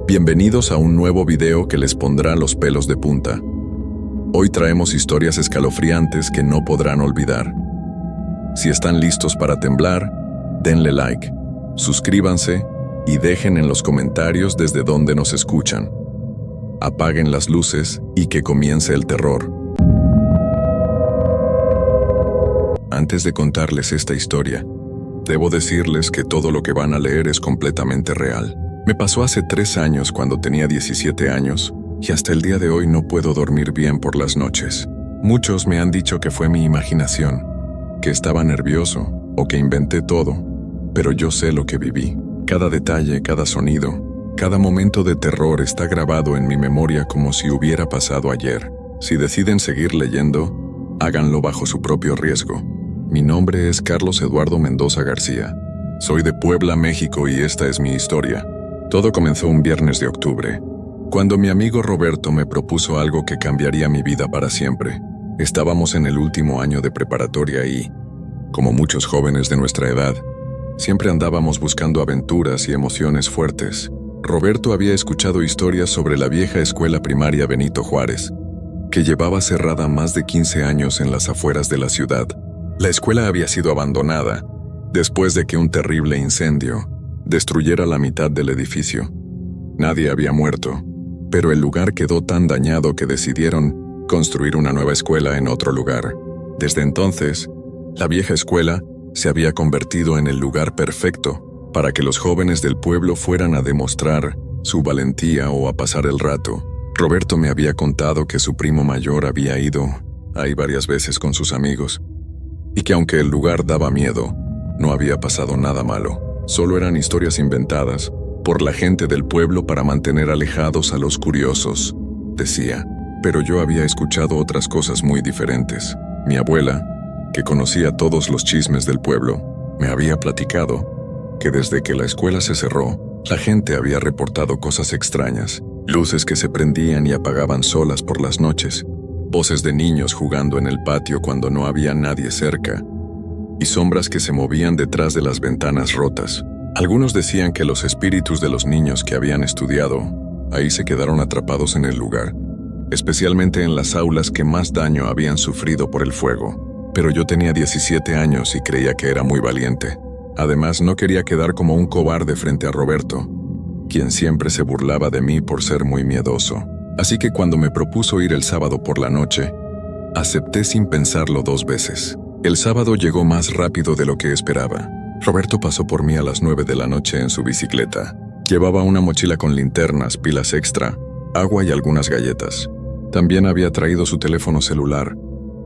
Bienvenidos a un nuevo video que les pondrá los pelos de punta. Hoy traemos historias escalofriantes que no podrán olvidar. Si están listos para temblar, denle like, suscríbanse y dejen en los comentarios desde donde nos escuchan. Apaguen las luces y que comience el terror. Antes de contarles esta historia, debo decirles que todo lo que van a leer es completamente real. Me pasó hace 3 años cuando tenía 17 años y hasta el día de hoy no puedo dormir bien por las noches. Muchos me han dicho que fue mi imaginación, que estaba nervioso o que inventé todo, pero yo sé lo que viví. Cada detalle, cada sonido, cada momento de terror está grabado en mi memoria como si hubiera pasado ayer. Si deciden seguir leyendo, háganlo bajo su propio riesgo. Mi nombre es Carlos Eduardo Mendoza García. Soy de Puebla, México y esta es mi historia. Todo comenzó un viernes de octubre, cuando mi amigo Roberto me propuso algo que cambiaría mi vida para siempre. Estábamos en el último año de preparatoria y, como muchos jóvenes de nuestra edad, siempre andábamos buscando aventuras y emociones fuertes. Roberto había escuchado historias sobre la vieja escuela primaria Benito Juárez, que llevaba cerrada más de 15 años en las afueras de la ciudad. La escuela había sido abandonada después de que un terrible incendio destruyera la mitad del edificio. Nadie había muerto, pero el lugar quedó tan dañado que decidieron construir una nueva escuela en otro lugar. Desde entonces, la vieja escuela se había convertido en el lugar perfecto para que los jóvenes del pueblo fueran a demostrar su valentía o a pasar el rato. Roberto me había contado que su primo mayor había ido ahí varias veces con sus amigos, y que aunque el lugar daba miedo, no había pasado nada malo. Solo eran historias inventadas por la gente del pueblo para mantener alejados a los curiosos, decía. Pero yo había escuchado otras cosas muy diferentes. Mi abuela, que conocía todos los chismes del pueblo, me había platicado que desde que la escuela se cerró, la gente había reportado cosas extrañas, luces que se prendían y apagaban solas por las noches, voces de niños jugando en el patio cuando no había nadie cerca, y sombras que se movían detrás de las ventanas rotas. Algunos decían que los espíritus de los niños que habían estudiado ahí se quedaron atrapados en el lugar, especialmente en las aulas que más daño habían sufrido por el fuego. Pero yo tenía 17 años y creía que era muy valiente. Además, no quería quedar como un cobarde frente a Roberto, quien siempre se burlaba de mí por ser muy miedoso. Así que cuando me propuso ir el sábado por la noche, acepté sin pensarlo 2 veces. El sábado llegó más rápido de lo que esperaba. Roberto pasó por mí a las 9 de la noche en su bicicleta. Llevaba una mochila con linternas, pilas extra, agua y algunas galletas. También había traído su teléfono celular,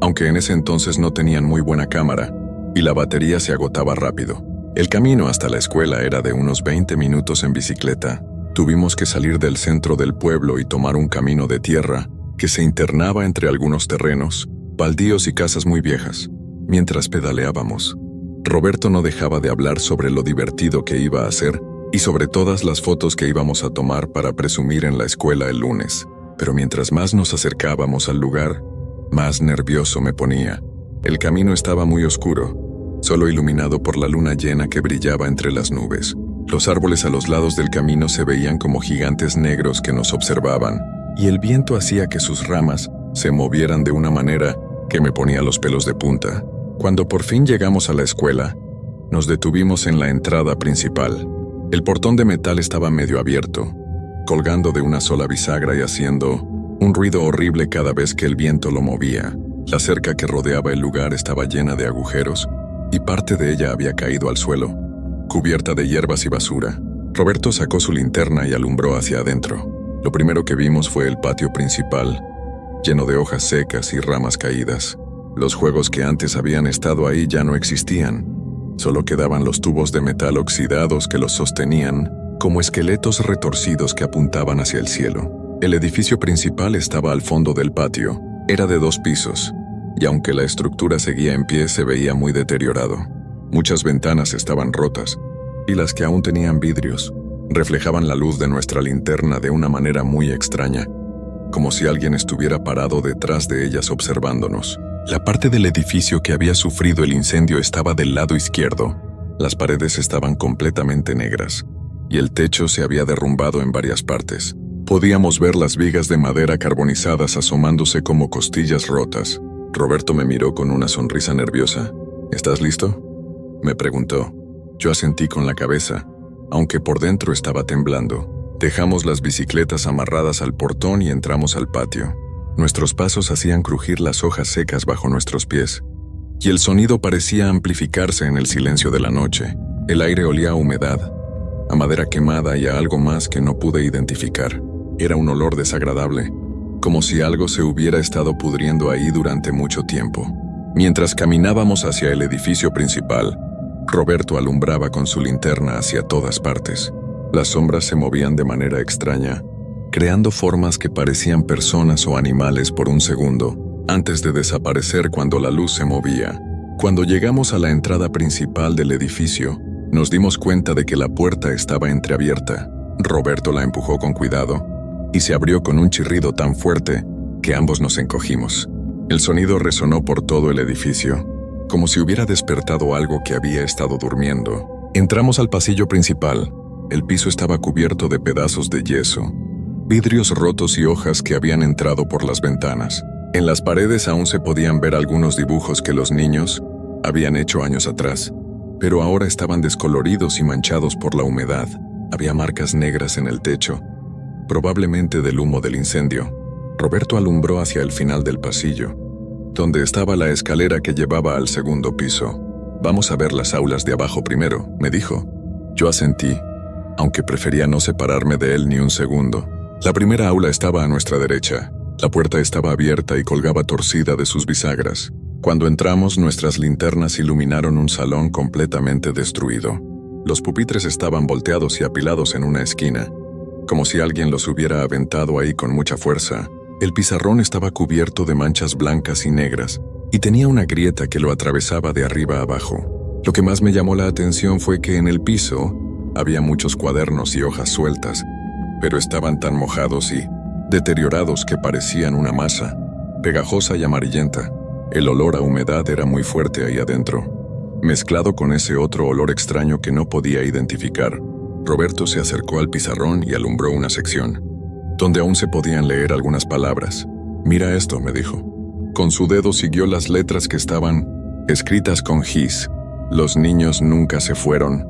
aunque en ese entonces no tenían muy buena cámara, y la batería se agotaba rápido. El camino hasta la escuela era de unos 20 minutos en bicicleta. Tuvimos que salir del centro del pueblo y tomar un camino de tierra que se internaba entre algunos terrenos, baldíos y casas muy viejas. Mientras pedaleábamos, Roberto no dejaba de hablar sobre lo divertido que iba a ser y sobre todas las fotos que íbamos a tomar para presumir en la escuela el lunes. Pero mientras más nos acercábamos al lugar, más nervioso me ponía. El camino estaba muy oscuro, solo iluminado por la luna llena que brillaba entre las nubes. Los árboles a los lados del camino se veían como gigantes negros que nos observaban, y el viento hacía que sus ramas se movieran de una manera que me ponía los pelos de punta. Cuando por fin llegamos a la escuela, nos detuvimos en la entrada principal. El portón de metal estaba medio abierto, colgando de una sola bisagra y haciendo un ruido horrible cada vez que el viento lo movía. La cerca que rodeaba el lugar estaba llena de agujeros y parte de ella había caído al suelo, cubierta de hierbas y basura. Roberto sacó su linterna y alumbró hacia adentro. Lo primero que vimos fue el patio principal, lleno de hojas secas y ramas caídas. Los juegos que antes habían estado ahí ya no existían. Solo quedaban los tubos de metal oxidados que los sostenían, como esqueletos retorcidos que apuntaban hacia el cielo. El edificio principal estaba al fondo del patio. Era de 2 pisos, y aunque la estructura seguía en pie, se veía muy deteriorado. Muchas ventanas estaban rotas, y las que aún tenían vidrios reflejaban la luz de nuestra linterna de una manera muy extraña, como si alguien estuviera parado detrás de ellas observándonos. La parte del edificio que había sufrido el incendio estaba del lado izquierdo. Las paredes estaban completamente negras, y el techo se había derrumbado en varias partes. Podíamos ver las vigas de madera carbonizadas asomándose como costillas rotas. Roberto me miró con una sonrisa nerviosa. ¿Estás listo?, me preguntó. Yo asentí con la cabeza, aunque por dentro estaba temblando. Dejamos las bicicletas amarradas al portón y entramos al patio. Nuestros pasos hacían crujir las hojas secas bajo nuestros pies, y el sonido parecía amplificarse en el silencio de la noche. El aire olía a humedad, a madera quemada y a algo más que no pude identificar. Era un olor desagradable, como si algo se hubiera estado pudriendo ahí durante mucho tiempo. Mientras caminábamos hacia el edificio principal, Roberto alumbraba con su linterna hacia todas partes. Las sombras se movían de manera extraña, creando formas que parecían personas o animales por un segundo, antes de desaparecer cuando la luz se movía. Cuando llegamos a la entrada principal del edificio, nos dimos cuenta de que la puerta estaba entreabierta. Roberto la empujó con cuidado, y se abrió con un chirrido tan fuerte que ambos nos encogimos. El sonido resonó por todo el edificio, como si hubiera despertado algo que había estado durmiendo. Entramos al pasillo principal. El piso estaba cubierto de pedazos de yeso, vidrios rotos y hojas que habían entrado por las ventanas. En las paredes aún se podían ver algunos dibujos que los niños habían hecho años atrás, pero ahora estaban descoloridos y manchados por la humedad. Había marcas negras en el techo, probablemente del humo del incendio. Roberto alumbró hacia el final del pasillo, donde estaba la escalera que llevaba al segundo piso. «Vamos a ver las aulas de abajo primero», me dijo. Yo asentí, aunque prefería no separarme de él ni un segundo. La primera aula estaba a nuestra derecha. La puerta estaba abierta y colgaba torcida de sus bisagras. Cuando entramos, nuestras linternas iluminaron un salón completamente destruido. Los pupitres estaban volteados y apilados en una esquina, como si alguien los hubiera aventado ahí con mucha fuerza. El pizarrón estaba cubierto de manchas blancas y negras, y tenía una grieta que lo atravesaba de arriba a abajo. Lo que más me llamó la atención fue que en el piso había muchos cuadernos y hojas sueltas, pero estaban tan mojados y deteriorados que parecían una masa, pegajosa y amarillenta. El olor a humedad era muy fuerte ahí adentro, mezclado con ese otro olor extraño que no podía identificar. Roberto se acercó al pizarrón y alumbró una sección, donde aún se podían leer algunas palabras. «Mira esto», me dijo. Con su dedo siguió las letras que estaban escritas con gis. Los niños nunca se fueron,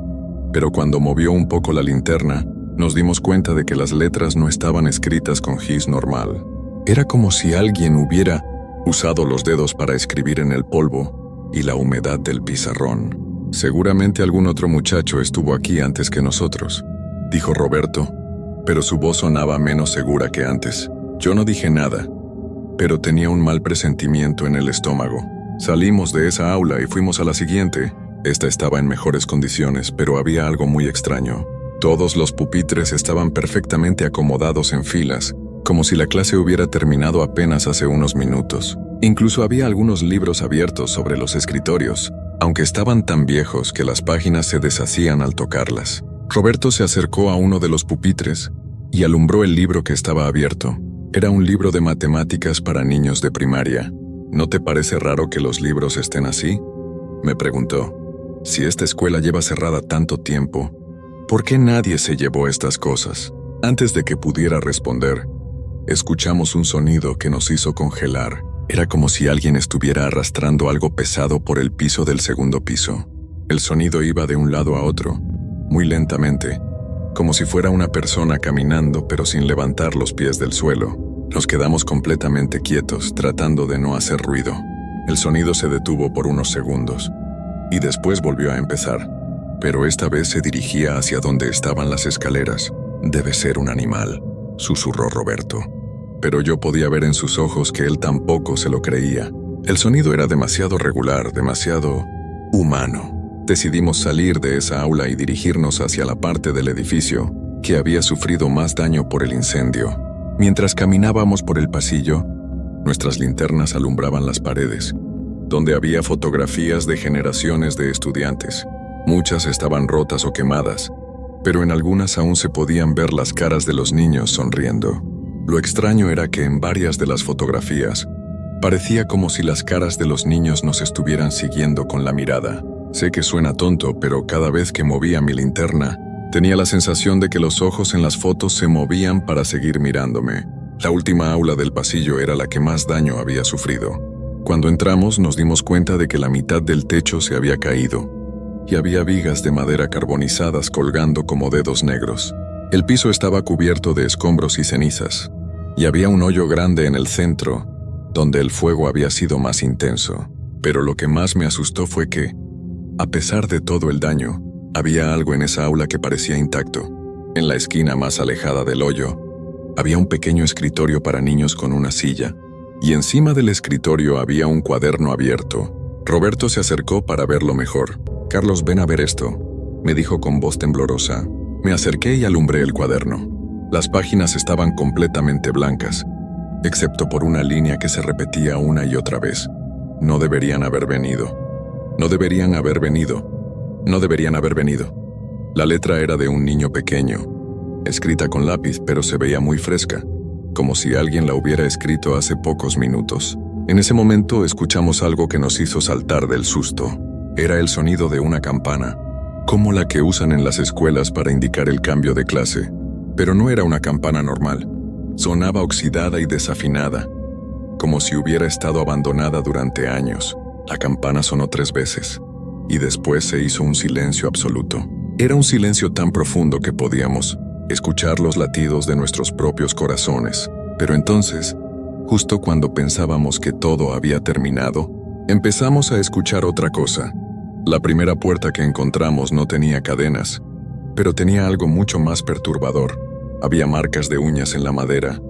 pero cuando movió un poco la linterna, nos dimos cuenta de que las letras no estaban escritas con gis normal. Era como si alguien hubiera usado los dedos para escribir en el polvo y la humedad del pizarrón. «Seguramente algún otro muchacho estuvo aquí antes que nosotros», dijo Roberto, pero su voz sonaba menos segura que antes. Yo no dije nada, pero tenía un mal presentimiento en el estómago. Salimos de esa aula y fuimos a la siguiente. Esta estaba en mejores condiciones, pero había algo muy extraño. Todos los pupitres estaban perfectamente acomodados en filas, como si la clase hubiera terminado apenas hace unos minutos. Incluso había algunos libros abiertos sobre los escritorios, aunque estaban tan viejos que las páginas se deshacían al tocarlas. Roberto se acercó a uno de los pupitres y alumbró el libro que estaba abierto. Era un libro de matemáticas para niños de primaria. «¿No te parece raro que los libros estén así?», me preguntó. «Si esta escuela lleva cerrada tanto tiempo, ¿por qué nadie se llevó estas cosas?». Antes de que pudiera responder, escuchamos un sonido que nos hizo congelar. Era como si alguien estuviera arrastrando algo pesado por el piso del segundo piso. El sonido iba de un lado a otro, muy lentamente, como si fuera una persona caminando pero sin levantar los pies del suelo. Nos quedamos completamente quietos, tratando de no hacer ruido. El sonido se detuvo por unos segundos, y después volvió a empezar, pero esta vez se dirigía hacia donde estaban las escaleras. «Debe ser un animal», susurró Roberto. Pero yo podía ver en sus ojos que él tampoco se lo creía. El sonido era demasiado regular, demasiado humano. Decidimos salir de esa aula y dirigirnos hacia la parte del edificio que había sufrido más daño por el incendio. Mientras caminábamos por el pasillo, nuestras linternas alumbraban las paredes, donde había fotografías de generaciones de estudiantes. Muchas estaban rotas o quemadas, pero en algunas aún se podían ver las caras de los niños sonriendo. Lo extraño era que en varias de las fotografías parecía como si las caras de los niños nos estuvieran siguiendo con la mirada. Sé que suena tonto, pero cada vez que movía mi linterna, Tenía la sensación de que los ojos en las fotos se movían para seguir mirándome. La última aula del pasillo era la que más daño había sufrido. Cuando entramos nos dimos cuenta de que la mitad del techo se había caído y había vigas de madera carbonizadas colgando como dedos negros. El piso estaba cubierto de escombros y cenizas, y había un hoyo grande en el centro, donde el fuego había sido más intenso. Pero lo que más me asustó fue que, a pesar de todo el daño, había algo en esa aula que parecía intacto. En la esquina más alejada del hoyo, había un pequeño escritorio para niños con una silla, y encima del escritorio había un cuaderno abierto. Roberto se acercó para verlo mejor. «Carlos, ven a ver esto», me dijo con voz temblorosa. Me acerqué y alumbré el cuaderno. Las páginas estaban completamente blancas, excepto por una línea que se repetía una y otra vez. No deberían haber venido. No deberían haber venido. No deberían haber venido. La letra era de un niño pequeño, escrita con lápiz, pero se veía muy fresca, como si alguien la hubiera escrito hace pocos minutos. En ese momento escuchamos algo que nos hizo saltar del susto. Era el sonido de una campana, como la que usan en las escuelas para indicar el cambio de clase. Pero no era una campana normal. Sonaba oxidada y desafinada, como si hubiera estado abandonada durante años. La campana sonó 3 veces, y después se hizo un silencio absoluto. Era un silencio tan profundo que podíamos escuchar los latidos de nuestros propios corazones. Pero entonces, justo cuando pensábamos que todo había terminado, empezamos a escuchar otra cosa. La primera puerta que encontramos no tenía cadenas, pero tenía algo mucho más perturbador. Había marcas de uñas en la madera,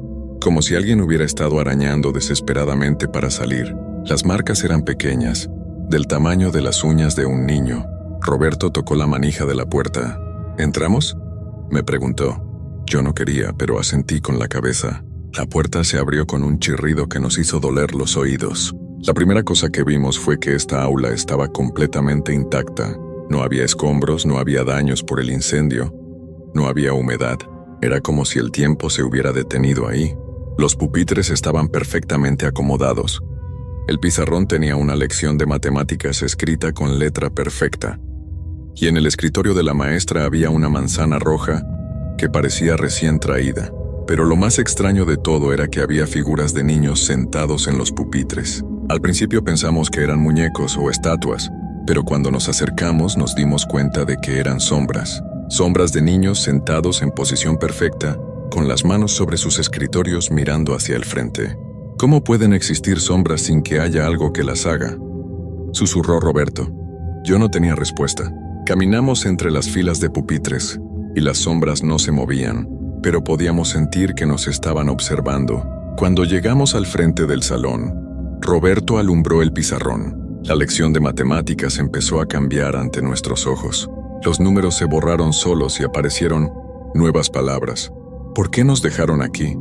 como si alguien hubiera estado arañando desesperadamente para salir. Las marcas eran pequeñas, del tamaño de las uñas de un niño. Roberto tocó la manija de la puerta. ¿Entramos?, me preguntó. Yo no quería, pero asentí con la cabeza. La puerta se abrió con un chirrido que nos hizo doler los oídos. La primera cosa que vimos fue que esta aula estaba completamente intacta. No había escombros, no había daños por el incendio, no había humedad. Era como si el tiempo se hubiera detenido ahí. Los pupitres estaban perfectamente acomodados. El pizarrón tenía una lección de matemáticas escrita con letra perfecta. Y en el escritorio de la maestra había una manzana roja que parecía recién traída. Pero lo más extraño de todo era que había figuras de niños sentados en los pupitres. Al principio pensamos que eran muñecos o estatuas, pero cuando nos acercamos nos dimos cuenta de que eran sombras. Sombras de niños sentados en posición perfecta, con las manos sobre sus escritorios mirando hacia el frente. ¿Cómo pueden existir sombras sin que haya algo que las haga?, susurró Roberto. Yo no tenía respuesta. Caminamos entre las filas de pupitres, y las sombras no se movían, pero podíamos sentir que nos estaban observando. Cuando llegamos al frente del salón, Roberto alumbró el pizarrón. La lección de matemáticas empezó a cambiar ante nuestros ojos. Los números se borraron solos y aparecieron nuevas palabras. ¿Por qué nos dejaron aquí?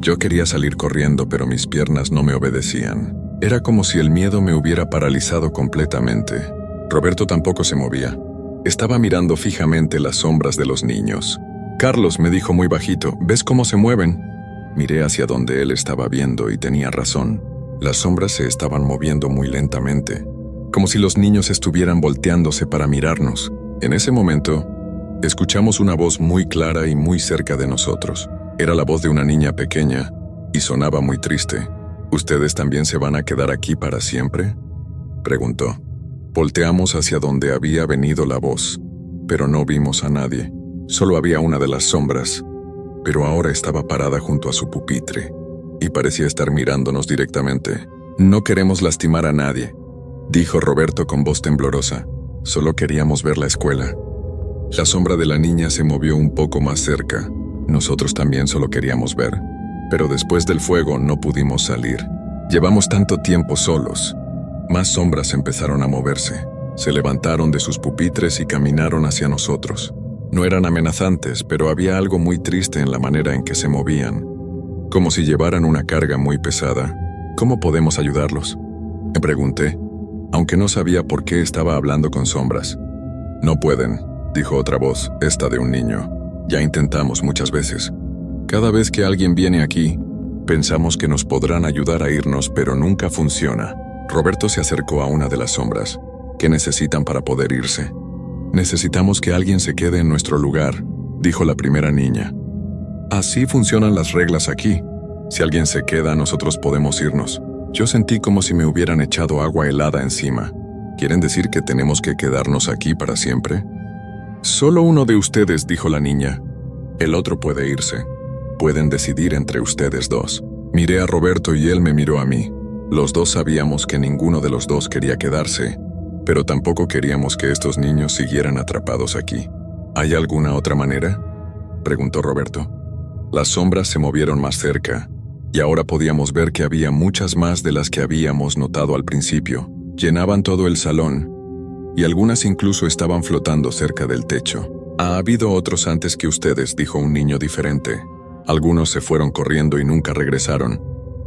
Yo quería salir corriendo, pero mis piernas no me obedecían. Era como si el miedo me hubiera paralizado completamente. Roberto tampoco se movía. Estaba mirando fijamente las sombras de los niños. «Carlos», me dijo muy bajito, «¿ves cómo se mueven?». Miré hacia donde él estaba viendo y tenía razón. Las sombras se estaban moviendo muy lentamente, como si los niños estuvieran volteándose para mirarnos. En ese momento, escuchamos una voz muy clara y muy cerca de nosotros. Era la voz de una niña pequeña y sonaba muy triste. «¿Ustedes también se van a quedar aquí para siempre?», preguntó. Volteamos hacia donde había venido la voz, pero no vimos a nadie. Solo había una de las sombras, pero ahora estaba parada junto a su pupitre y parecía estar mirándonos directamente. «No queremos lastimar a nadie», dijo Roberto con voz temblorosa. «Solo queríamos ver la escuela». La sombra de la niña se movió un poco más cerca. Nosotros también solo queríamos ver, pero después del fuego no pudimos salir. Llevamos tanto tiempo solos. Más sombras empezaron a moverse. Se levantaron de sus pupitres y caminaron hacia nosotros. No eran amenazantes, pero había algo muy triste en la manera en que se movían, como si llevaran una carga muy pesada. «¿Cómo podemos ayudarlos?», me pregunté, aunque no sabía por qué estaba hablando con sombras. «No pueden», dijo otra voz, esta de un niño. «Ya intentamos muchas veces. Cada vez que alguien viene aquí, pensamos que nos podrán ayudar a irnos, pero nunca funciona». Roberto se acercó a una de las sombras. «¿Qué necesitan para poder irse?», Necesitamos que alguien se quede en nuestro lugar, dijo la primera niña. Así funcionan las reglas aquí. Si alguien se queda, nosotros podemos irnos. Yo sentí como si me hubieran echado agua helada encima. ¿Quieren decir que tenemos que quedarnos aquí para siempre? Solo uno de ustedes, dijo la niña. El otro puede irse. Pueden decidir entre ustedes dos. Miré a Roberto y él me miró a mí. Los dos sabíamos que ninguno de los dos quería quedarse, pero tampoco queríamos que estos niños siguieran atrapados aquí. ¿Hay alguna otra manera?, preguntó Roberto. Las sombras se movieron más cerca, y ahora podíamos ver que había muchas más de las que habíamos notado al principio. Llenaban todo el salón, y algunas incluso estaban flotando cerca del techo. Ha habido otros antes que ustedes, dijo un niño diferente. Algunos se fueron corriendo y nunca regresaron.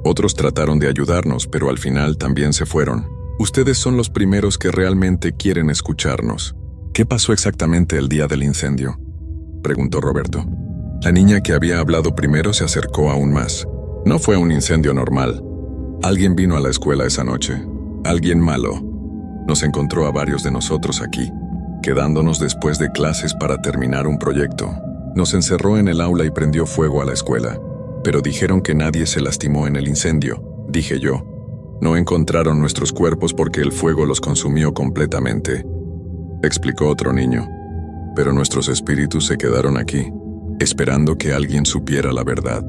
Otros trataron de ayudarnos, pero al final también se fueron. Ustedes son los primeros que realmente quieren escucharnos. ¿Qué pasó exactamente el día del incendio?, preguntó Roberto. La niña que había hablado primero se acercó aún más. No fue un incendio normal. Alguien vino a la escuela esa noche. Alguien malo. Nos encontró a varios de nosotros aquí, quedándonos después de clases para terminar un proyecto. Nos encerró en el aula y prendió fuego a la escuela. Pero dijeron que nadie se lastimó en el incendio, dije yo. No encontraron nuestros cuerpos porque el fuego los consumió completamente, explicó otro niño. Pero nuestros espíritus se quedaron aquí, esperando que alguien supiera la verdad.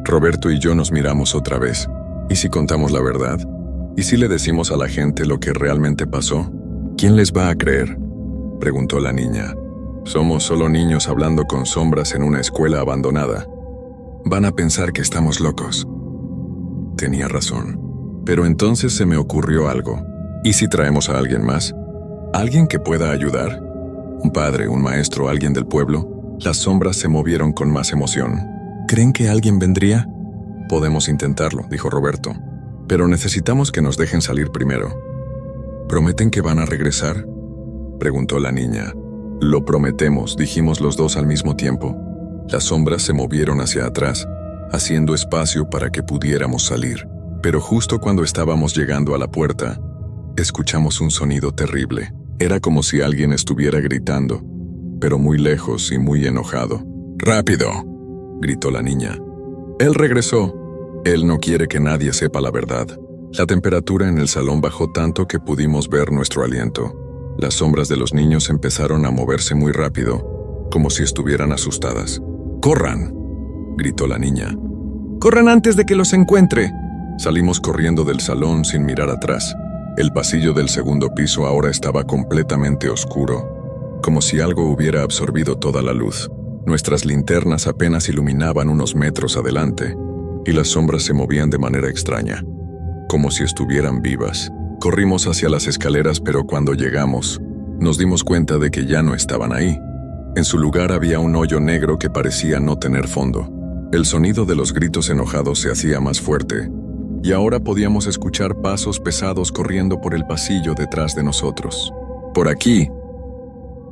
Roberto y yo nos miramos otra vez. ¿Y si contamos la verdad? ¿Y si le decimos a la gente lo que realmente pasó? ¿Quién les va a creer?, preguntó la niña. Somos solo niños hablando con sombras en una escuela abandonada. Van a pensar que estamos locos. Tenía razón. Pero entonces se me ocurrió algo. ¿Y si traemos a alguien más? ¿Alguien que pueda ayudar? ¿Un padre, un maestro, alguien del pueblo? Las sombras se movieron con más emoción. ¿Creen que alguien vendría? Podemos intentarlo, dijo Roberto. Pero necesitamos que nos dejen salir primero. ¿Prometen que van a regresar?, preguntó la niña. Lo prometemos, dijimos los dos al mismo tiempo. Las sombras se movieron hacia atrás, haciendo espacio para que pudiéramos salir. Pero justo cuando estábamos llegando a la puerta, escuchamos un sonido terrible. Era como si alguien estuviera gritando, pero muy lejos y muy enojado. ¡Rápido!, gritó la niña. Él regresó. Él no quiere que nadie sepa la verdad. La temperatura en el salón bajó tanto que pudimos ver nuestro aliento. Las sombras de los niños empezaron a moverse muy rápido, como si estuvieran asustadas. ¡Corran!, gritó la niña. ¡Corran antes de que los encuentre! Salimos corriendo del salón sin mirar atrás. El pasillo del segundo piso ahora estaba completamente oscuro, como si algo hubiera absorbido toda la luz. Nuestras linternas apenas iluminaban unos metros adelante, y las sombras se movían de manera extraña, como si estuvieran vivas. Corrimos hacia las escaleras, pero cuando llegamos, nos dimos cuenta de que ya no estaban ahí. En su lugar había un hoyo negro que parecía no tener fondo. El sonido de los gritos enojados se hacía más fuerte, y ahora podíamos escuchar pasos pesados corriendo por el pasillo detrás de nosotros. ¡Por aquí!,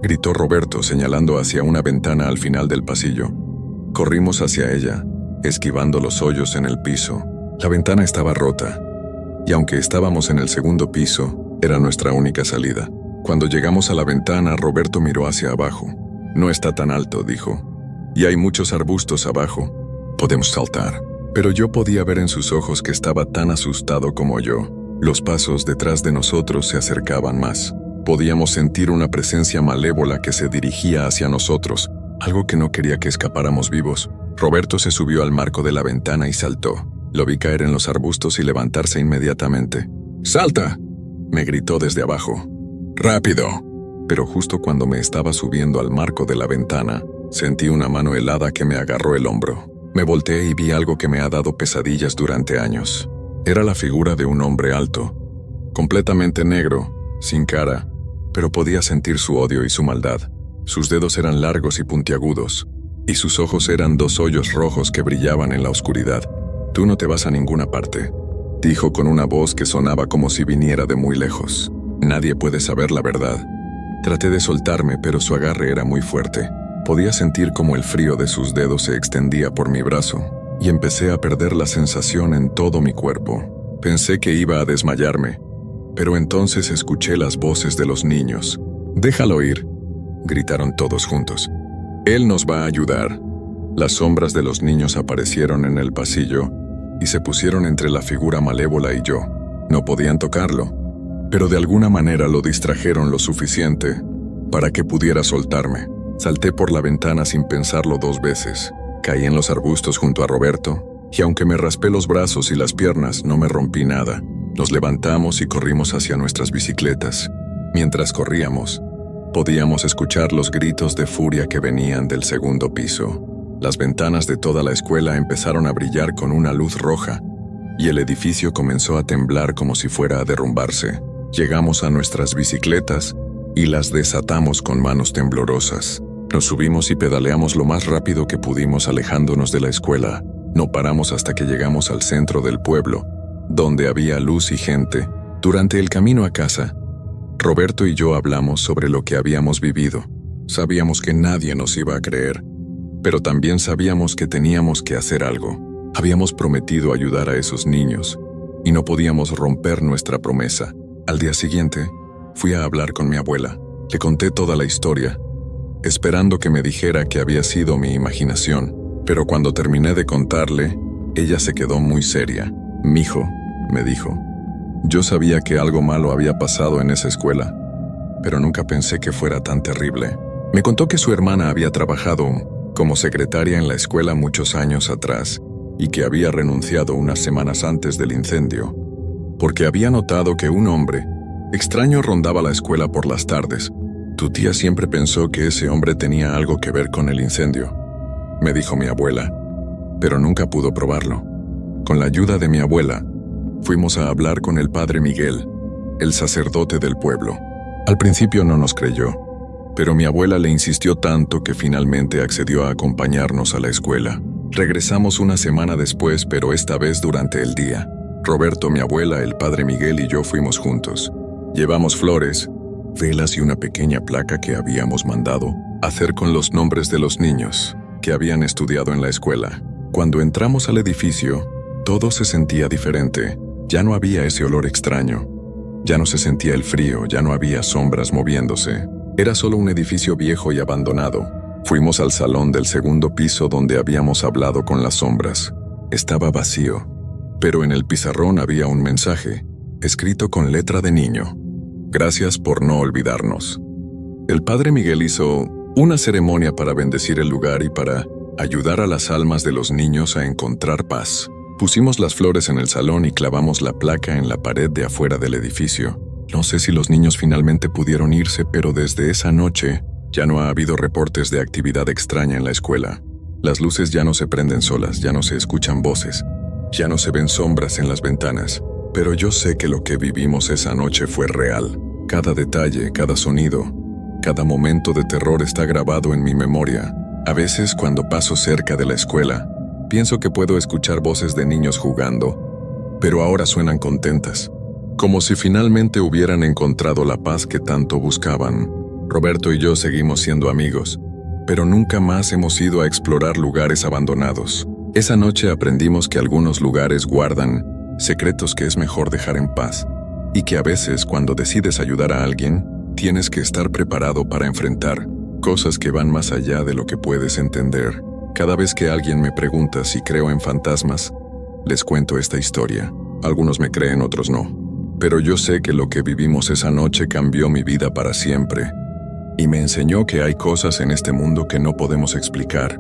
gritó Roberto señalando hacia una ventana al final del pasillo. Corrimos hacia ella, esquivando los hoyos en el piso. La ventana estaba rota, y aunque estábamos en el segundo piso, era nuestra única salida. Cuando llegamos a la ventana, Roberto miró hacia abajo. No está tan alto, dijo, y hay muchos arbustos abajo. Podemos saltar. Pero yo podía ver en sus ojos que estaba tan asustado como yo. Los pasos detrás de nosotros se acercaban más. Podíamos sentir una presencia malévola que se dirigía hacia nosotros, algo que no quería que escapáramos vivos. Roberto se subió al marco de la ventana y saltó. Lo vi caer en los arbustos y levantarse inmediatamente. ¡Salta!, me gritó desde abajo. ¡Rápido! Pero justo cuando me estaba subiendo al marco de la ventana, sentí una mano helada que me agarró el hombro. Me volteé y vi algo que me ha dado pesadillas durante años. Era la figura de un hombre alto, completamente negro, sin cara, pero podía sentir su odio y su maldad. Sus dedos eran largos y puntiagudos, y sus ojos eran dos hoyos rojos que brillaban en la oscuridad. «Tú no te vas a ninguna parte», dijo con una voz que sonaba como si viniera de muy lejos. «Nadie puede saber la verdad». Traté de soltarme, pero su agarre era muy fuerte. Podía sentir como el frío de sus dedos se extendía por mi brazo, y empecé a perder la sensación en todo mi cuerpo. Pensé que iba a desmayarme, pero entonces escuché las voces de los niños. «Déjalo ir», gritaron todos juntos. Él nos va a ayudar. Las sombras de los niños aparecieron en el pasillo y se pusieron entre la figura malévola y yo. No podían tocarlo, pero de alguna manera lo distrajeron lo suficiente para que pudiera soltarme. Salté por la ventana sin pensarlo 2 veces. Caí en los arbustos junto a Roberto, y aunque me raspé los brazos y las piernas, no me rompí nada. Nos levantamos y corrimos hacia nuestras bicicletas. Mientras corríamos, podíamos escuchar los gritos de furia que venían del segundo piso. Las ventanas de toda la escuela empezaron a brillar con una luz roja, y el edificio comenzó a temblar como si fuera a derrumbarse. Llegamos a nuestras bicicletas y las desatamos con manos temblorosas. Nos subimos y pedaleamos lo más rápido que pudimos alejándonos de la escuela. No paramos hasta que llegamos al centro del pueblo, donde había luz y gente. Durante el camino a casa, Roberto y yo hablamos sobre lo que habíamos vivido. Sabíamos que nadie nos iba a creer, pero también sabíamos que teníamos que hacer algo. Habíamos prometido ayudar a esos niños, y no podíamos romper nuestra promesa. Al día siguiente, fui a hablar con mi abuela. Le conté toda la historia, esperando que me dijera que había sido mi imaginación, pero cuando terminé de contarle, ella se quedó muy seria. «Mijo», me dijo, «yo sabía que algo malo había pasado en esa escuela, pero nunca pensé que fuera tan terrible». Me contó que su hermana había trabajado como secretaria en la escuela muchos años atrás y que había renunciado unas semanas antes del incendio, porque había notado que un hombre extraño rondaba la escuela por las tardes. «Tu tía siempre pensó que ese hombre tenía algo que ver con el incendio», me dijo mi abuela, pero nunca pudo probarlo. Con la ayuda de mi abuela, fuimos a hablar con el padre Miguel, el sacerdote del pueblo. Al principio no nos creyó, pero mi abuela le insistió tanto que finalmente accedió a acompañarnos a la escuela. Regresamos una semana después, pero esta vez durante el día. Roberto, mi abuela, el padre Miguel y yo fuimos juntos. Llevamos flores, velas y una pequeña placa que habíamos mandado hacer con los nombres de los niños que habían estudiado en la escuela. Cuando entramos al edificio, todo se sentía diferente. Ya no había ese olor extraño. Ya no se sentía el frío, ya no había sombras moviéndose. Era solo un edificio viejo y abandonado. Fuimos al salón del segundo piso donde habíamos hablado con las sombras. Estaba vacío, pero en el pizarrón había un mensaje, escrito con letra de niño. «Gracias por no olvidarnos». El padre Miguel hizo una ceremonia para bendecir el lugar y para ayudar a las almas de los niños a encontrar paz. Pusimos las flores en el salón y clavamos la placa en la pared de afuera del edificio. No sé si los niños finalmente pudieron irse, pero desde esa noche ya no ha habido reportes de actividad extraña en la escuela. Las luces ya no se prenden solas, ya no se escuchan voces, ya no se ven sombras en las ventanas. Pero yo sé que lo que vivimos esa noche fue real. Cada detalle, cada sonido, cada momento de terror está grabado en mi memoria. A veces, cuando paso cerca de la escuela, pienso que puedo escuchar voces de niños jugando, pero ahora suenan contentas, como si finalmente hubieran encontrado la paz que tanto buscaban. Roberto y yo seguimos siendo amigos, pero nunca más hemos ido a explorar lugares abandonados. Esa noche aprendimos que algunos lugares guardan secretos que es mejor dejar en paz, y que a veces cuando decides ayudar a alguien, tienes que estar preparado para enfrentar cosas que van más allá de lo que puedes entender. Cada vez que alguien me pregunta si creo en fantasmas, les cuento esta historia. Algunos me creen, otros no. Pero yo sé que lo que vivimos esa noche cambió mi vida para siempre, y me enseñó que hay cosas en este mundo que no podemos explicar,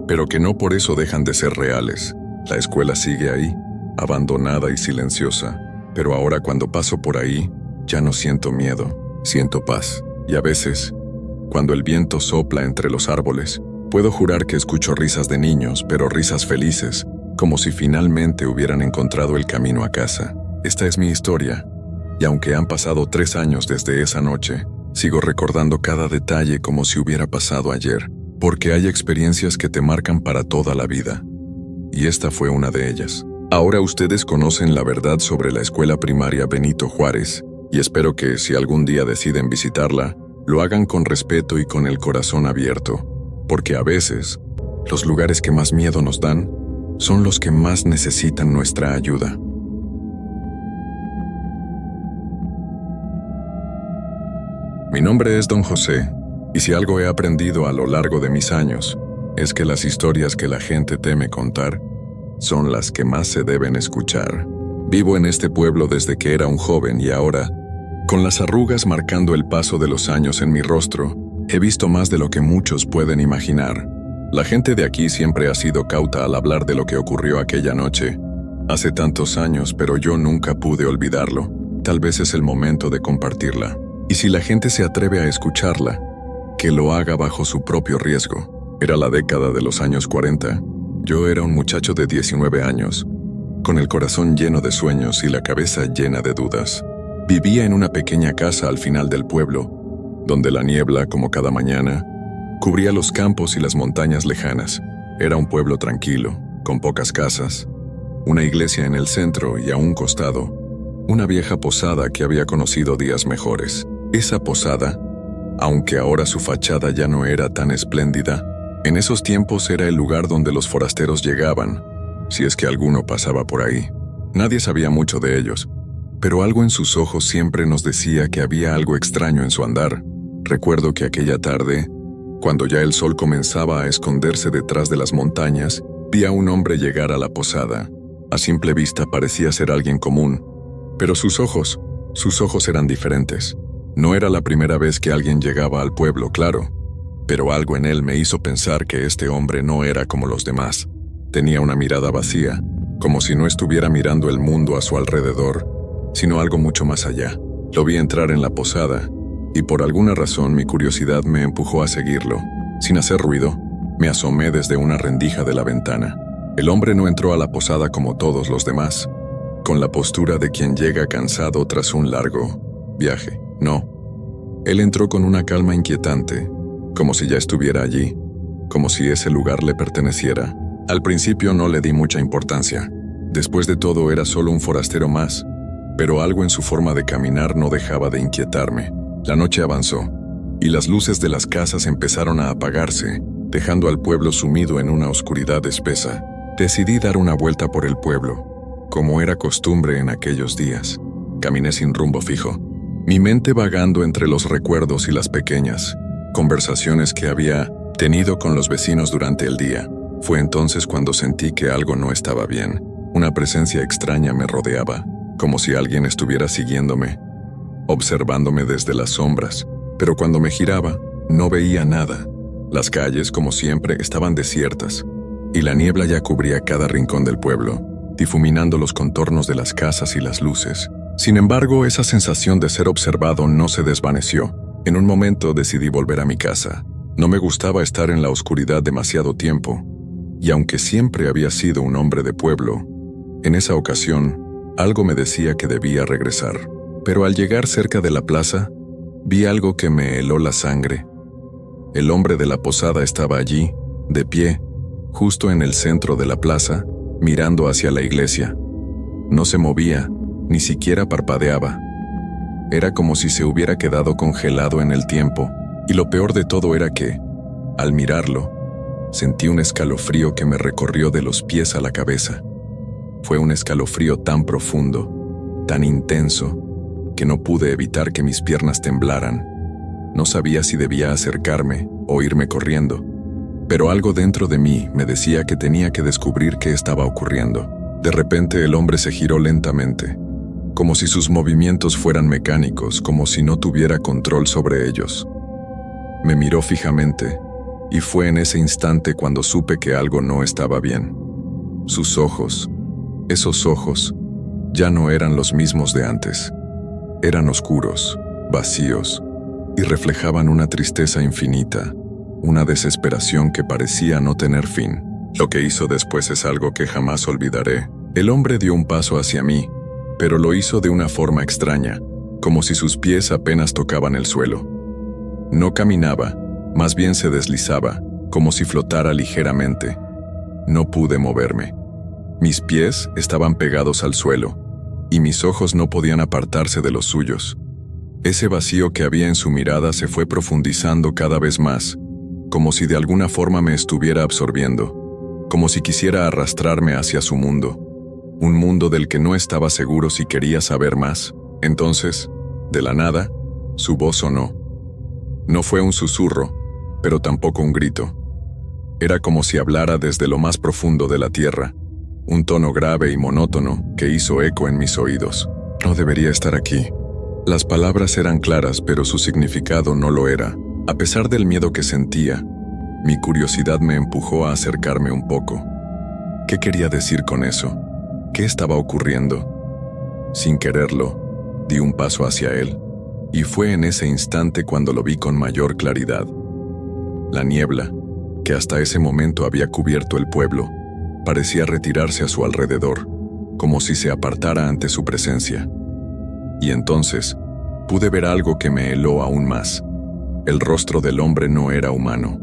pero que no por eso dejan de ser reales. La escuela sigue ahí, abandonada y silenciosa, pero ahora cuando paso por ahí, ya no siento miedo, siento paz. Y a veces, cuando el viento sopla entre los árboles, puedo jurar que escucho risas de niños, pero risas felices, como si finalmente hubieran encontrado el camino a casa. Esta es mi historia, y aunque han pasado 3 años desde esa noche, sigo recordando cada detalle como si hubiera pasado ayer, porque hay experiencias que te marcan para toda la vida. Y esta fue una de ellas. Ahora ustedes conocen la verdad sobre la escuela primaria Benito Juárez, y espero que, si algún día deciden visitarla, lo hagan con respeto y con el corazón abierto, porque a veces, los lugares que más miedo nos dan son los que más necesitan nuestra ayuda. Mi nombre es Don José, Y si algo he aprendido a lo largo de mis años, es que las historias que la gente teme contar son las que más se deben escuchar. Vivo en este pueblo desde que era un joven y ahora, con las arrugas marcando el paso de los años en mi rostro, he visto más de lo que muchos pueden imaginar. La gente de aquí siempre ha sido cauta al hablar de lo que ocurrió aquella noche. Hace tantos años, pero yo nunca pude olvidarlo. Tal vez es el momento de compartirla. Y si la gente se atreve a escucharla, que lo haga bajo su propio riesgo. Era la década de los años 40. Yo era un muchacho de 19 años, con el corazón lleno de sueños y la cabeza llena de dudas. Vivía en una pequeña casa al final del pueblo, donde la niebla, como cada mañana, cubría los campos y las montañas lejanas. Era un pueblo tranquilo, con pocas casas, una iglesia en el centro y a un costado, una vieja posada que había conocido días mejores. Esa posada, aunque ahora su fachada ya no era tan espléndida, en esos tiempos era el lugar donde los forasteros llegaban, si es que alguno pasaba por ahí. Nadie sabía mucho de ellos, pero algo en sus ojos siempre nos decía que había algo extraño en su andar. Recuerdo que aquella tarde, cuando ya el sol comenzaba a esconderse detrás de las montañas, vi a un hombre llegar a la posada. A simple vista parecía ser alguien común, pero sus ojos eran diferentes. No era la primera vez que alguien llegaba al pueblo, claro, pero algo en él me hizo pensar que este hombre no era como los demás. Tenía una mirada vacía, como si no estuviera mirando el mundo a su alrededor, sino algo mucho más allá. Lo vi entrar en la posada, y por alguna razón mi curiosidad me empujó a seguirlo. Sin hacer ruido, me asomé desde una rendija de la ventana. El hombre no entró a la posada como todos los demás, con la postura de quien llega cansado tras un largo viaje. No. Él entró con una calma inquietante, como si ya estuviera allí, como si ese lugar le perteneciera. Al principio no le di mucha importancia. Después de todo era solo un forastero más, pero algo en su forma de caminar no dejaba de inquietarme. La noche avanzó, y las luces de las casas empezaron a apagarse, dejando al pueblo sumido en una oscuridad espesa. Decidí dar una vuelta por el pueblo, como era costumbre en aquellos días. Caminé sin rumbo fijo, mi mente vagando entre los recuerdos y las pequeñas conversaciones que había tenido con los vecinos durante el día. Fue entonces cuando sentí que algo no estaba bien. Una presencia extraña me rodeaba, como si alguien estuviera siguiéndome, observándome desde las sombras, pero cuando me giraba, no veía nada. Las calles, como siempre, estaban desiertas, y la niebla ya cubría cada rincón del pueblo, difuminando los contornos de las casas y las luces. Sin embargo, esa sensación de ser observado no se desvaneció. En un momento decidí volver a mi casa. No me gustaba estar en la oscuridad demasiado tiempo, y aunque siempre había sido un hombre de pueblo, en esa ocasión, algo me decía que debía regresar. Pero al llegar cerca de la plaza, vi algo que me heló la sangre. El hombre de la posada estaba allí, de pie, justo en el centro de la plaza, mirando hacia la iglesia. No se movía, ni siquiera parpadeaba. Era como si se hubiera quedado congelado en el tiempo, y lo peor de todo era que, al mirarlo, sentí un escalofrío que me recorrió de los pies a la cabeza. Fue un escalofrío tan profundo, tan intenso, que no pude evitar que mis piernas temblaran. No sabía si debía acercarme o irme corriendo, pero algo dentro de mí me decía que tenía que descubrir qué estaba ocurriendo. De repente el hombre se giró lentamente, como si sus movimientos fueran mecánicos, como si no tuviera control sobre ellos. Me miró fijamente, y fue en ese instante cuando supe que algo no estaba bien. Sus ojos, esos ojos, ya no eran los mismos de antes. Eran oscuros, vacíos, y reflejaban una tristeza infinita, una desesperación que parecía no tener fin. Lo que hizo después es algo que jamás olvidaré. El hombre dio un paso hacia mí, pero lo hizo de una forma extraña, como si sus pies apenas tocaban el suelo. No caminaba, más bien se deslizaba, como si flotara ligeramente. No pude moverme. Mis pies estaban pegados al suelo, y mis ojos no podían apartarse de los suyos. Ese vacío que había en su mirada se fue profundizando cada vez más, como si de alguna forma me estuviera absorbiendo, como si quisiera arrastrarme hacia su mundo, un mundo del que no estaba seguro si quería saber más. Entonces, de la nada, su voz sonó. No fue un susurro, pero tampoco un grito. Era como si hablara desde lo más profundo de la tierra, un tono grave y monótono que hizo eco en mis oídos. No debería estar aquí. Las palabras eran claras, pero su significado no lo era. A pesar del miedo que sentía, mi curiosidad me empujó a acercarme un poco. ¿Qué quería decir con eso? ¿Qué estaba ocurriendo? Sin quererlo, di un paso hacia él, y fue en ese instante cuando lo vi con mayor claridad. La niebla, que hasta ese momento había cubierto el pueblo, parecía retirarse a su alrededor, como si se apartara ante su presencia. Y entonces, pude ver algo que me heló aún más. El rostro del hombre no era humano.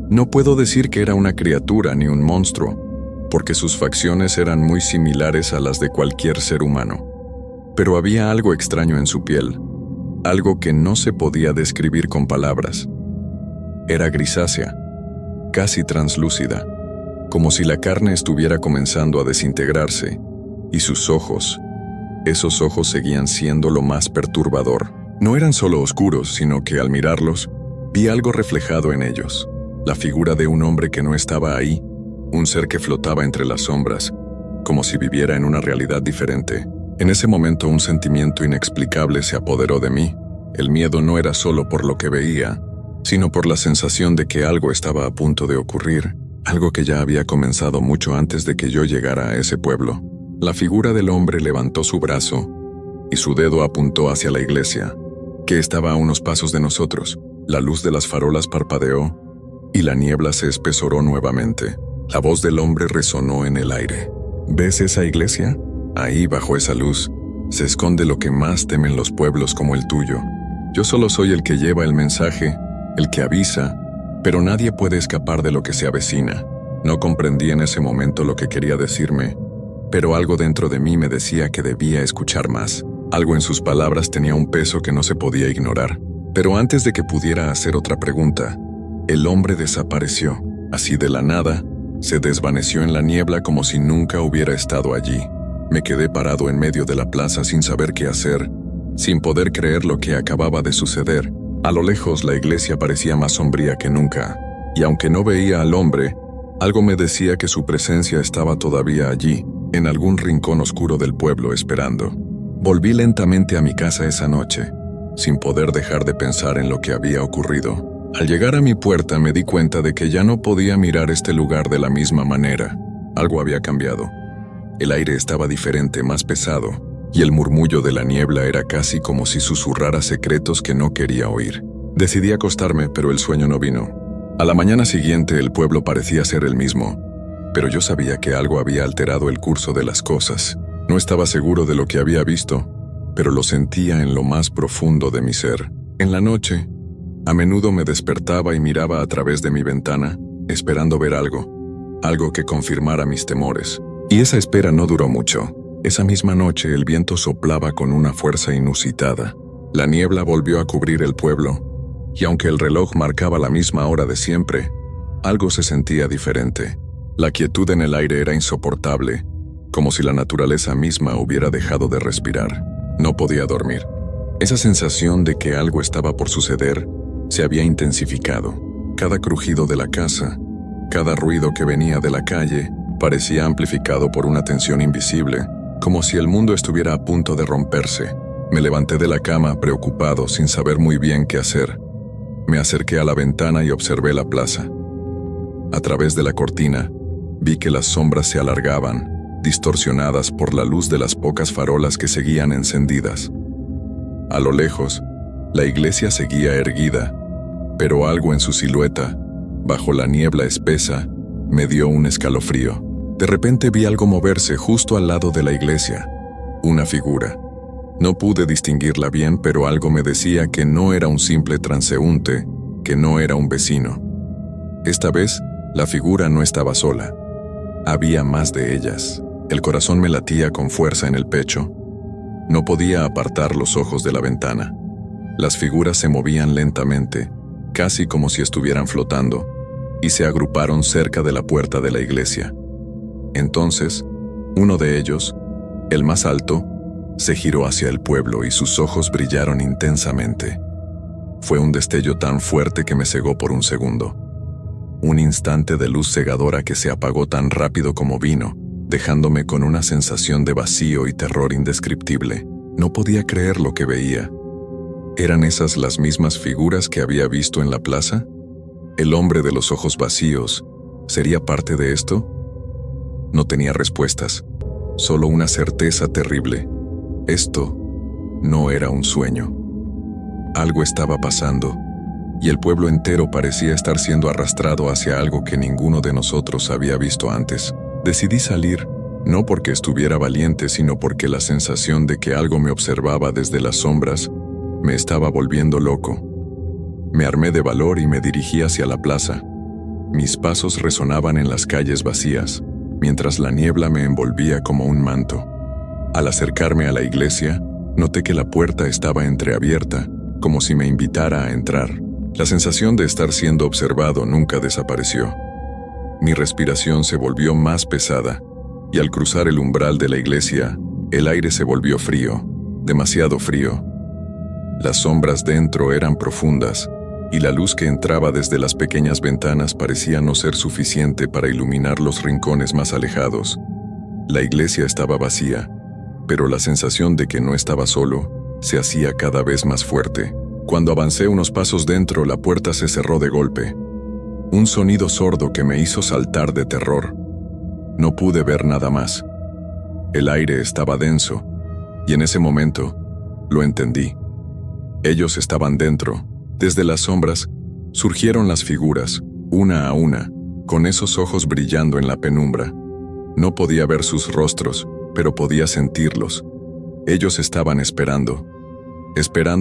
No puedo decir que era una criatura ni un monstruo, porque sus facciones eran muy similares a las de cualquier ser humano. Pero había algo extraño en su piel, algo que no se podía describir con palabras. Era grisácea, casi translúcida, como si la carne estuviera comenzando a desintegrarse, y sus ojos, esos ojos seguían siendo lo más perturbador. No eran solo oscuros, sino que al mirarlos, vi algo reflejado en ellos. La figura de un hombre que no estaba ahí, un ser que flotaba entre las sombras, como si viviera en una realidad diferente. En ese momento un sentimiento inexplicable se apoderó de mí. El miedo no era solo por lo que veía, sino por la sensación de que algo estaba a punto de ocurrir, algo que ya había comenzado mucho antes de que yo llegara a ese pueblo. La figura del hombre levantó su brazo y su dedo apuntó hacia la iglesia, que estaba a unos pasos de nosotros. La luz de las farolas parpadeó y la niebla se espesoró nuevamente. La voz del hombre resonó en el aire. ¿Ves esa iglesia? Ahí, bajo esa luz, se esconde lo que más temen los pueblos como el tuyo. Yo solo soy el que lleva el mensaje, el que avisa, pero nadie puede escapar de lo que se avecina. No comprendí en ese momento lo que quería decirme, pero algo dentro de mí me decía que debía escuchar más. Algo en sus palabras tenía un peso que no se podía ignorar. Pero antes de que pudiera hacer otra pregunta, el hombre desapareció. Así de la nada, se desvaneció en la niebla como si nunca hubiera estado allí. Me quedé parado en medio de la plaza sin saber qué hacer, sin poder creer lo que acababa de suceder. A lo lejos la iglesia parecía más sombría que nunca, y aunque no veía al hombre, algo me decía que su presencia estaba todavía allí, en algún rincón oscuro del pueblo esperando. Volví lentamente a mi casa esa noche, sin poder dejar de pensar en lo que había ocurrido. Al llegar a mi puerta me di cuenta de que ya no podía mirar este lugar de la misma manera. Algo había cambiado. El aire estaba diferente, más pesado, y el murmullo de la niebla era casi como si susurrara secretos que no quería oír. Decidí acostarme, pero el sueño no vino. A la mañana siguiente el pueblo parecía ser el mismo, pero yo sabía que algo había alterado el curso de las cosas. No estaba seguro de lo que había visto, pero lo sentía en lo más profundo de mi ser. En la noche, a menudo me despertaba y miraba a través de mi ventana, esperando ver algo que confirmara mis temores. Y esa espera no duró mucho. Esa misma noche el viento soplaba con una fuerza inusitada. La niebla volvió a cubrir el pueblo, y aunque el reloj marcaba la misma hora de siempre, algo se sentía diferente. La quietud en el aire era insoportable, como si la naturaleza misma hubiera dejado de respirar. No podía dormir. Esa sensación de que algo estaba por suceder se había intensificado. Cada crujido de la casa, cada ruido que venía de la calle, parecía amplificado por una tensión invisible, como si el mundo estuviera a punto de romperse. Me levanté de la cama preocupado, sin saber muy bien qué hacer. Me acerqué a la ventana y observé la plaza. A través de la cortina, vi que las sombras se alargaban, distorsionadas por la luz de las pocas farolas que seguían encendidas. A lo lejos, la iglesia seguía erguida, pero algo en su silueta, bajo la niebla espesa, me dio un escalofrío. De repente vi algo moverse justo al lado de la iglesia. Una figura. No pude distinguirla bien, pero algo me decía que no era un simple transeúnte, que no era un vecino. Esta vez, la figura no estaba sola. Había más de ellas. El corazón me latía con fuerza en el pecho. No podía apartar los ojos de la ventana. Las figuras se movían lentamente, casi como si estuvieran flotando, y se agruparon cerca de la puerta de la iglesia. Entonces, uno de ellos, el más alto, se giró hacia el pueblo y sus ojos brillaron intensamente. Fue un destello tan fuerte que me cegó por un segundo. Un instante de luz cegadora que se apagó tan rápido como vino, dejándome con una sensación de vacío y terror indescriptible. No podía creer lo que veía. ¿Eran esas las mismas figuras que había visto en la plaza? ¿El hombre de los ojos vacíos sería parte de esto? No tenía respuestas, solo una certeza terrible. Esto no era un sueño. Algo estaba pasando, y el pueblo entero parecía estar siendo arrastrado hacia algo que ninguno de nosotros había visto antes. Decidí salir, no porque estuviera valiente, sino porque la sensación de que algo me observaba desde las sombras me estaba volviendo loco. Me armé de valor y me dirigí hacia la plaza. Mis pasos resonaban en las calles vacías, mientras la niebla me envolvía como un manto. Al acercarme a la iglesia, noté que la puerta estaba entreabierta, como si me invitara a entrar. La sensación de estar siendo observado nunca desapareció. Mi respiración se volvió más pesada, y al cruzar el umbral de la iglesia, el aire se volvió frío, demasiado frío. Las sombras dentro eran profundas, y la luz que entraba desde las pequeñas ventanas parecía no ser suficiente para iluminar los rincones más alejados. La iglesia estaba vacía, pero la sensación de que no estaba solo se hacía cada vez más fuerte. Cuando avancé unos pasos dentro, la puerta se cerró de golpe. Un sonido sordo que me hizo saltar de terror. No pude ver nada más. El aire estaba denso, y en ese momento lo entendí. Ellos estaban dentro. Desde las sombras surgieron las figuras, una a una, con esos ojos brillando en la penumbra. No podía ver sus rostros, pero podía sentirlos. Ellos estaban esperando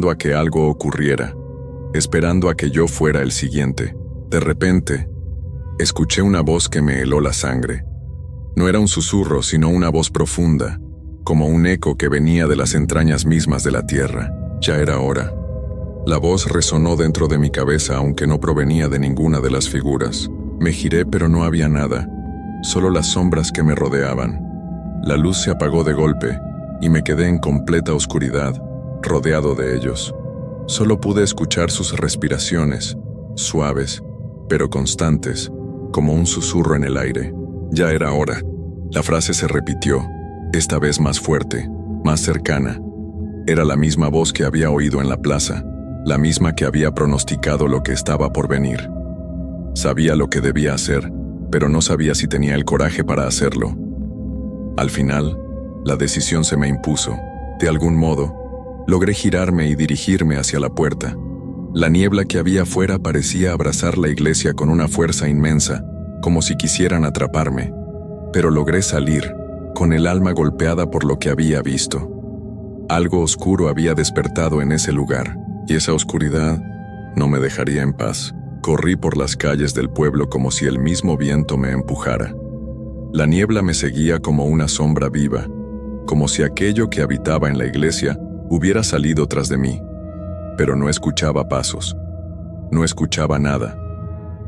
a que algo ocurriera, esperando a que yo fuera el siguiente. De repente, escuché una voz que me heló la sangre. No era un susurro, sino una voz profunda, como un eco que venía de las entrañas mismas de la tierra. Ya era hora. La voz resonó dentro de mi cabeza, aunque no provenía de ninguna de las figuras. Me giré, pero no había nada, solo las sombras que me rodeaban. La luz se apagó de golpe, y me quedé en completa oscuridad, rodeado de ellos. Solo pude escuchar sus respiraciones, suaves, pero constantes, como un susurro en el aire. Ya era hora. La frase se repitió, esta vez más fuerte, más cercana. Era la misma voz que había oído en la plaza, la misma que había pronosticado lo que estaba por venir. Sabía lo que debía hacer, pero no sabía si tenía el coraje para hacerlo. Al final, la decisión se me impuso. De algún modo, logré girarme y dirigirme hacia la puerta. La niebla que había afuera parecía abrazar la iglesia con una fuerza inmensa, como si quisieran atraparme. Pero logré salir, con el alma golpeada por lo que había visto. Algo oscuro había despertado en ese lugar, y esa oscuridad no me dejaría en paz. Corrí por las calles del pueblo como si el mismo viento me empujara. La niebla me seguía como una sombra viva, como si aquello que habitaba en la iglesia hubiera salido tras de mí. Pero no escuchaba pasos, no escuchaba nada,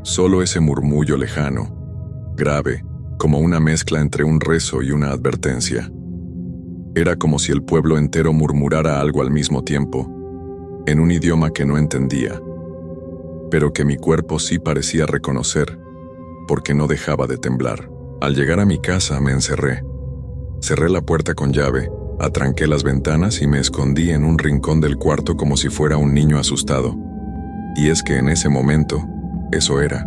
solo ese murmullo lejano, grave, como una mezcla entre un rezo y una advertencia. Era como si el pueblo entero murmurara algo al mismo tiempo, en un idioma que no entendía, pero que mi cuerpo sí parecía reconocer, porque no dejaba de temblar. Al llegar a mi casa me encerré. Cerré la puerta con llave, atranqué las ventanas y me escondí en un rincón del cuarto como si fuera un niño asustado. Y es que en ese momento, eso era,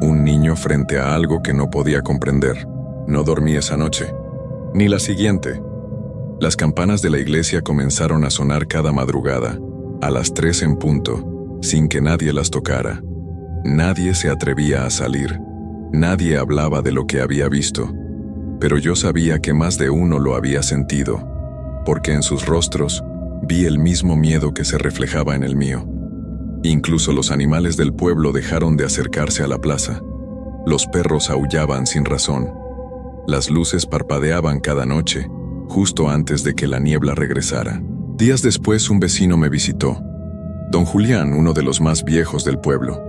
un niño frente a algo que no podía comprender. No dormí esa noche, ni la siguiente. Las campanas de la iglesia comenzaron a sonar cada madrugada, a las 3 en punto, sin que nadie las tocara. Nadie se atrevía a salir, nadie hablaba de lo que había visto, pero yo sabía que más de uno lo había sentido, porque en sus rostros vi el mismo miedo que se reflejaba en el mío. Incluso los animales del pueblo dejaron de acercarse a la plaza. Los perros aullaban sin razón. Las luces parpadeaban cada noche, justo antes de que la niebla regresara. Días después un vecino me visitó, don Julián, uno de los más viejos del pueblo.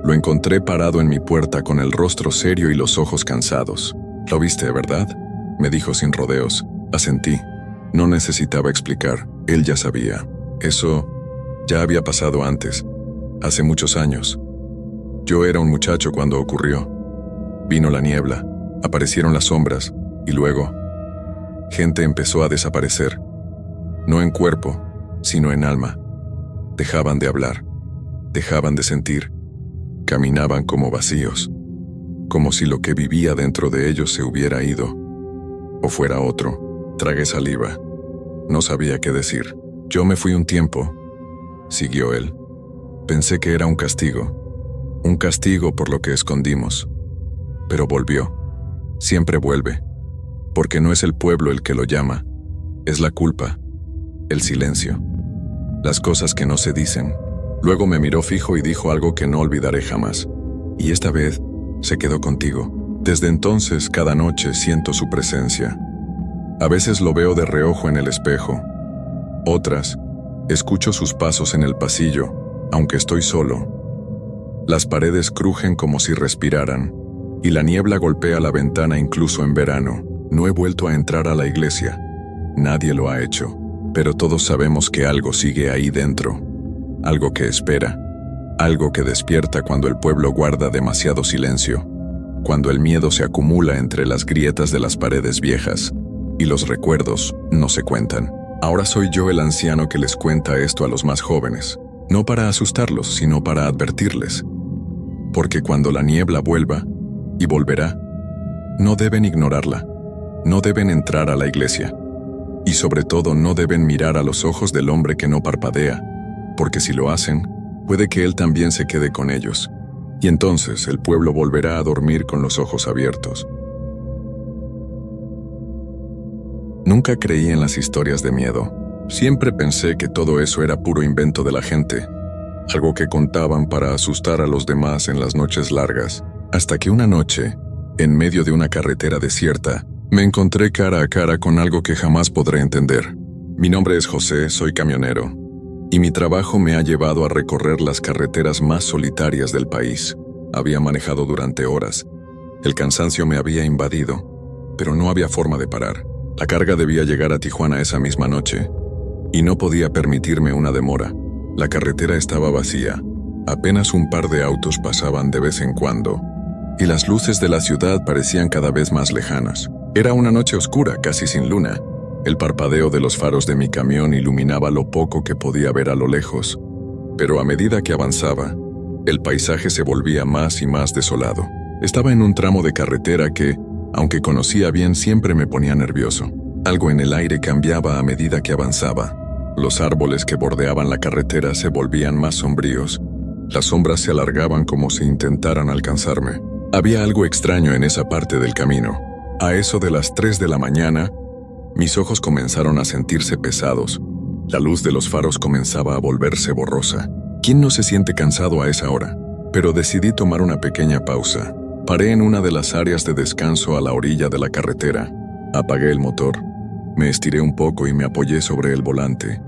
Lo encontré parado en mi puerta con el rostro serio y los ojos cansados. «¿Lo viste, verdad?», me dijo sin rodeos. Asentí. No necesitaba explicar, él ya sabía. Ya había pasado antes, hace muchos años. Yo era un muchacho cuando ocurrió. Vino la niebla, aparecieron las sombras, y luego, gente empezó a desaparecer. No en cuerpo, sino en alma. Dejaban de hablar, dejaban de sentir, caminaban como vacíos, como si lo que vivía dentro de ellos se hubiera ido, o fuera otro. Tragué saliva. No sabía qué decir. Yo me fui un tiempo, siguió él. Pensé que era un castigo por lo que escondimos. Pero volvió. Siempre vuelve, porque no es el pueblo el que lo llama, es la culpa, el silencio, las cosas que no se dicen. Luego me miró fijo y dijo algo que no olvidaré jamás. Y esta vez se quedó contigo. Desde entonces, cada noche siento su presencia. A veces lo veo de reojo en el espejo. Otras, escucho sus pasos en el pasillo, aunque estoy solo. Las paredes crujen como si respiraran, y la niebla golpea la ventana incluso en verano. No he vuelto a entrar a la iglesia. Nadie lo ha hecho, pero todos sabemos que algo sigue ahí dentro. Algo que espera, algo que despierta cuando el pueblo guarda demasiado silencio, cuando el miedo se acumula entre las grietas de las paredes viejas, y los recuerdos no se cuentan. Ahora soy yo el anciano que les cuenta esto a los más jóvenes, no para asustarlos, sino para advertirles. Porque cuando la niebla vuelva, y volverá, no deben ignorarla, no deben entrar a la iglesia, y sobre todo no deben mirar a los ojos del hombre que no parpadea, porque si lo hacen, puede que él también se quede con ellos, y entonces el pueblo volverá a dormir con los ojos abiertos. Nunca creí en las historias de miedo. Siempre pensé que todo eso era puro invento de la gente, algo que contaban para asustar a los demás en las noches largas, hasta que una noche, en medio de una carretera desierta, me encontré cara a cara con algo que jamás podré entender. Mi nombre es José, soy camionero, y mi trabajo me ha llevado a recorrer las carreteras más solitarias del país. Había manejado durante horas. El cansancio me había invadido, pero no había forma de parar. La carga debía llegar a Tijuana esa misma noche, y no podía permitirme una demora. La carretera estaba vacía. Apenas un par de autos pasaban de vez en cuando, y las luces de la ciudad parecían cada vez más lejanas. Era una noche oscura, casi sin luna. El parpadeo de los faros de mi camión iluminaba lo poco que podía ver a lo lejos, pero a medida que avanzaba, el paisaje se volvía más y más desolado. Estaba en un tramo de carretera que, aunque conocía bien, siempre me ponía nervioso. Algo en el aire cambiaba a medida que avanzaba. Los árboles que bordeaban la carretera se volvían más sombríos. Las sombras se alargaban como si intentaran alcanzarme. Había algo extraño en esa parte del camino. A eso de las 3 de la mañana, mis ojos comenzaron a sentirse pesados. La luz de los faros comenzaba a volverse borrosa. ¿Quién no se siente cansado a esa hora? Pero decidí tomar una pequeña pausa. Paré en una de las áreas de descanso a la orilla de la carretera. Apagué el motor. Me estiré un poco y me apoyé sobre el volante,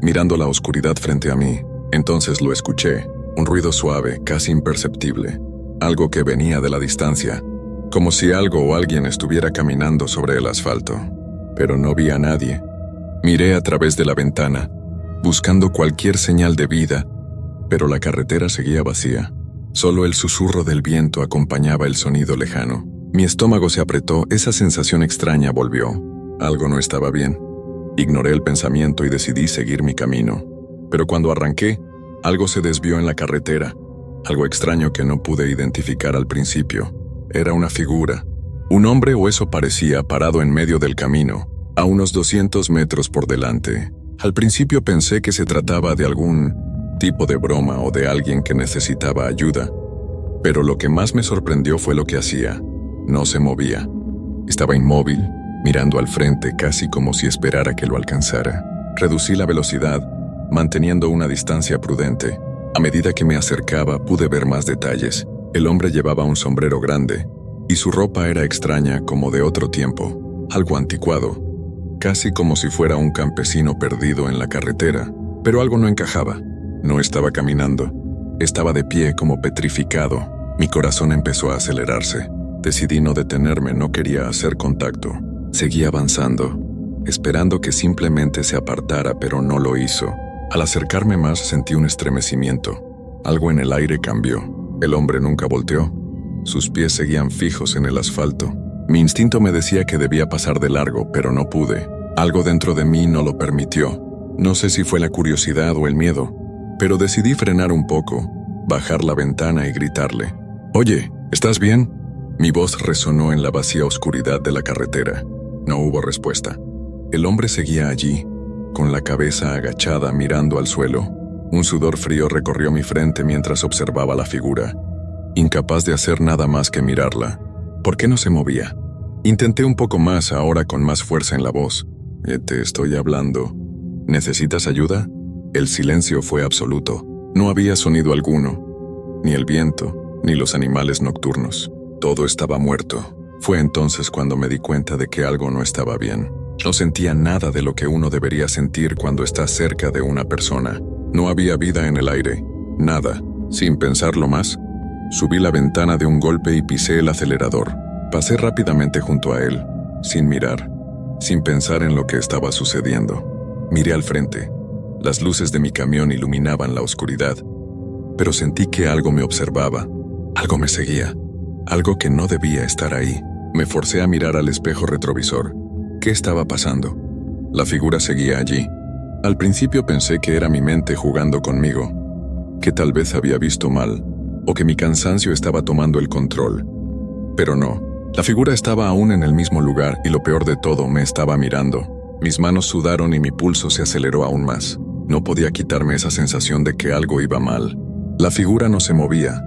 mirando la oscuridad frente a mí. Entonces lo escuché, un ruido suave, casi imperceptible. Algo que venía de la distancia, como si algo o alguien estuviera caminando sobre el asfalto. Pero no vi a nadie. Miré a través de la ventana, buscando cualquier señal de vida, pero la carretera seguía vacía. Solo el susurro del viento acompañaba el sonido lejano. Mi estómago se apretó, esa sensación extraña volvió. Algo no estaba bien. Ignoré el pensamiento y decidí seguir mi camino. Pero cuando arranqué, algo se desvió en la carretera, algo extraño que no pude identificar al principio. Era una figura, un hombre o eso parecía, parado en medio del camino, a unos 200 metros por delante. Al principio pensé que se trataba de algún tipo de broma o de alguien que necesitaba ayuda, pero lo que más me sorprendió fue lo que hacía. No se movía. Estaba inmóvil, mirando al frente casi como si esperara que lo alcanzara. Reducí la velocidad, manteniendo una distancia prudente. A medida que me acercaba pude ver más detalles. El hombre llevaba un sombrero grande, y su ropa era extraña como de otro tiempo, algo anticuado, casi como si fuera un campesino perdido en la carretera. Pero algo no encajaba. No estaba caminando. Estaba de pie como petrificado. Mi corazón empezó a acelerarse. Decidí no detenerme, no quería hacer contacto. Seguí avanzando, esperando que simplemente se apartara, pero no lo hizo. Al acercarme más sentí un estremecimiento. Algo en el aire cambió. El hombre nunca volteó. Sus pies seguían fijos en el asfalto. Mi instinto me decía que debía pasar de largo, pero no pude. Algo dentro de mí no lo permitió. No sé si fue la curiosidad o el miedo, pero decidí frenar un poco, bajar la ventana y gritarle: «Oye, ¿estás bien?». Mi voz resonó en la vacía oscuridad de la carretera. No hubo respuesta. El hombre seguía allí, con la cabeza agachada mirando al suelo. Un sudor frío recorrió mi frente mientras observaba la figura, incapaz de hacer nada más que mirarla. ¿Por qué no se movía? Intenté un poco más, ahora con más fuerza en la voz. «Te estoy hablando. ¿Necesitas ayuda?». El silencio fue absoluto. No había sonido alguno, ni el viento, ni los animales nocturnos. Todo estaba muerto. Fue entonces cuando me di cuenta de que algo no estaba bien. No sentía nada de lo que uno debería sentir cuando está cerca de una persona. No había vida en el aire. Nada. Sin pensarlo más, subí la ventana de un golpe y pisé el acelerador. Pasé rápidamente junto a él, sin mirar, sin pensar en lo que estaba sucediendo. Miré al frente. Las luces de mi camión iluminaban la oscuridad, pero sentí que algo me observaba. Algo me seguía. Algo que no debía estar ahí. Me forcé a mirar al espejo retrovisor. ¿Qué estaba pasando? La figura seguía allí. Al principio pensé que era mi mente jugando conmigo, que tal vez había visto mal, o que mi cansancio estaba tomando el control. Pero no. La figura estaba aún en el mismo lugar y lo peor de todo, me estaba mirando. Mis manos sudaron y mi pulso se aceleró aún más. No podía quitarme esa sensación de que algo iba mal. La figura no se movía.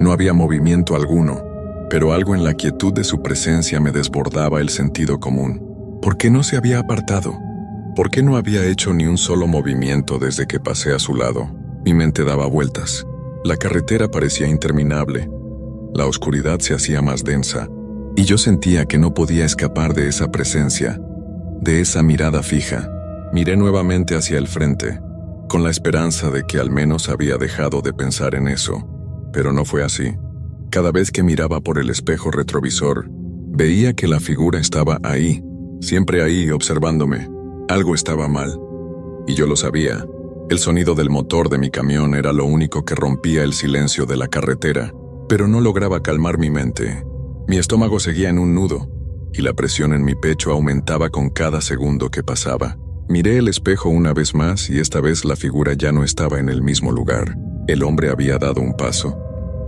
No había movimiento alguno, pero algo en la quietud de su presencia me desbordaba el sentido común. ¿Por qué no se había apartado? ¿Por qué no había hecho ni un solo movimiento desde que pasé a su lado? Mi mente daba vueltas. La carretera parecía interminable. La oscuridad se hacía más densa, y yo sentía que no podía escapar de esa presencia, de esa mirada fija. Miré nuevamente hacia el frente, con la esperanza de que al menos había dejado de pensar en eso, pero no fue así. Cada vez que miraba por el espejo retrovisor, veía que la figura estaba ahí, siempre ahí observándome. Algo estaba mal, y yo lo sabía. El sonido del motor de mi camión era lo único que rompía el silencio de la carretera, pero no lograba calmar mi mente. Mi estómago seguía en un nudo, y la presión en mi pecho aumentaba con cada segundo que pasaba. Miré el espejo una vez más y esta vez la figura ya no estaba en el mismo lugar. El hombre había dado un paso,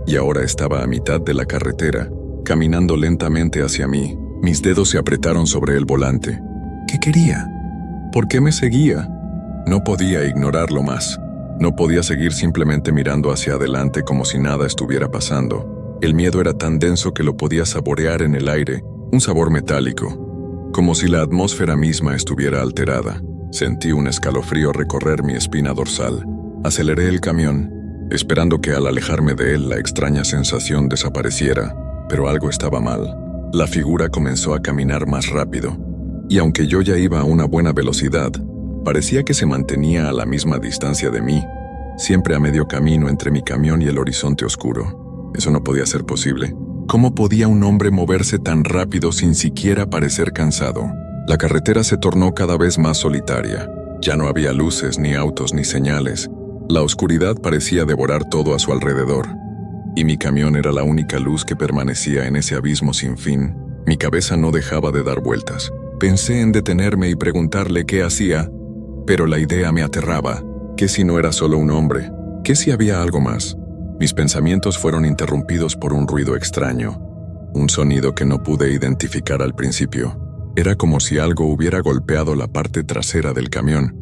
y ahora estaba a mitad de la carretera, caminando lentamente hacia mí. Mis dedos se apretaron sobre el volante. ¿Qué quería? ¿Por qué me seguía? No podía ignorarlo más. No podía seguir simplemente mirando hacia adelante como si nada estuviera pasando. El miedo era tan denso que lo podía saborear en el aire, un sabor metálico, como si la atmósfera misma estuviera alterada. Sentí un escalofrío recorrer mi espina dorsal. Aceleré el camión, esperando que al alejarme de él la extraña sensación desapareciera, pero algo estaba mal. La figura comenzó a caminar más rápido, y aunque yo ya iba a una buena velocidad, parecía que se mantenía a la misma distancia de mí, siempre a medio camino entre mi camión y el horizonte oscuro. Eso no podía ser posible. ¿Cómo podía un hombre moverse tan rápido sin siquiera parecer cansado? La carretera se tornó cada vez más solitaria. Ya no había luces, ni autos, ni señales. La oscuridad parecía devorar todo a su alrededor, y mi camión era la única luz que permanecía en ese abismo sin fin. Mi cabeza no dejaba de dar vueltas. Pensé en detenerme y preguntarle qué hacía, pero la idea me aterraba. ¿Qué si no era solo un hombre? ¿Qué si había algo más? Mis pensamientos fueron interrumpidos por un ruido extraño, un sonido que no pude identificar al principio. Era como si algo hubiera golpeado la parte trasera del camión,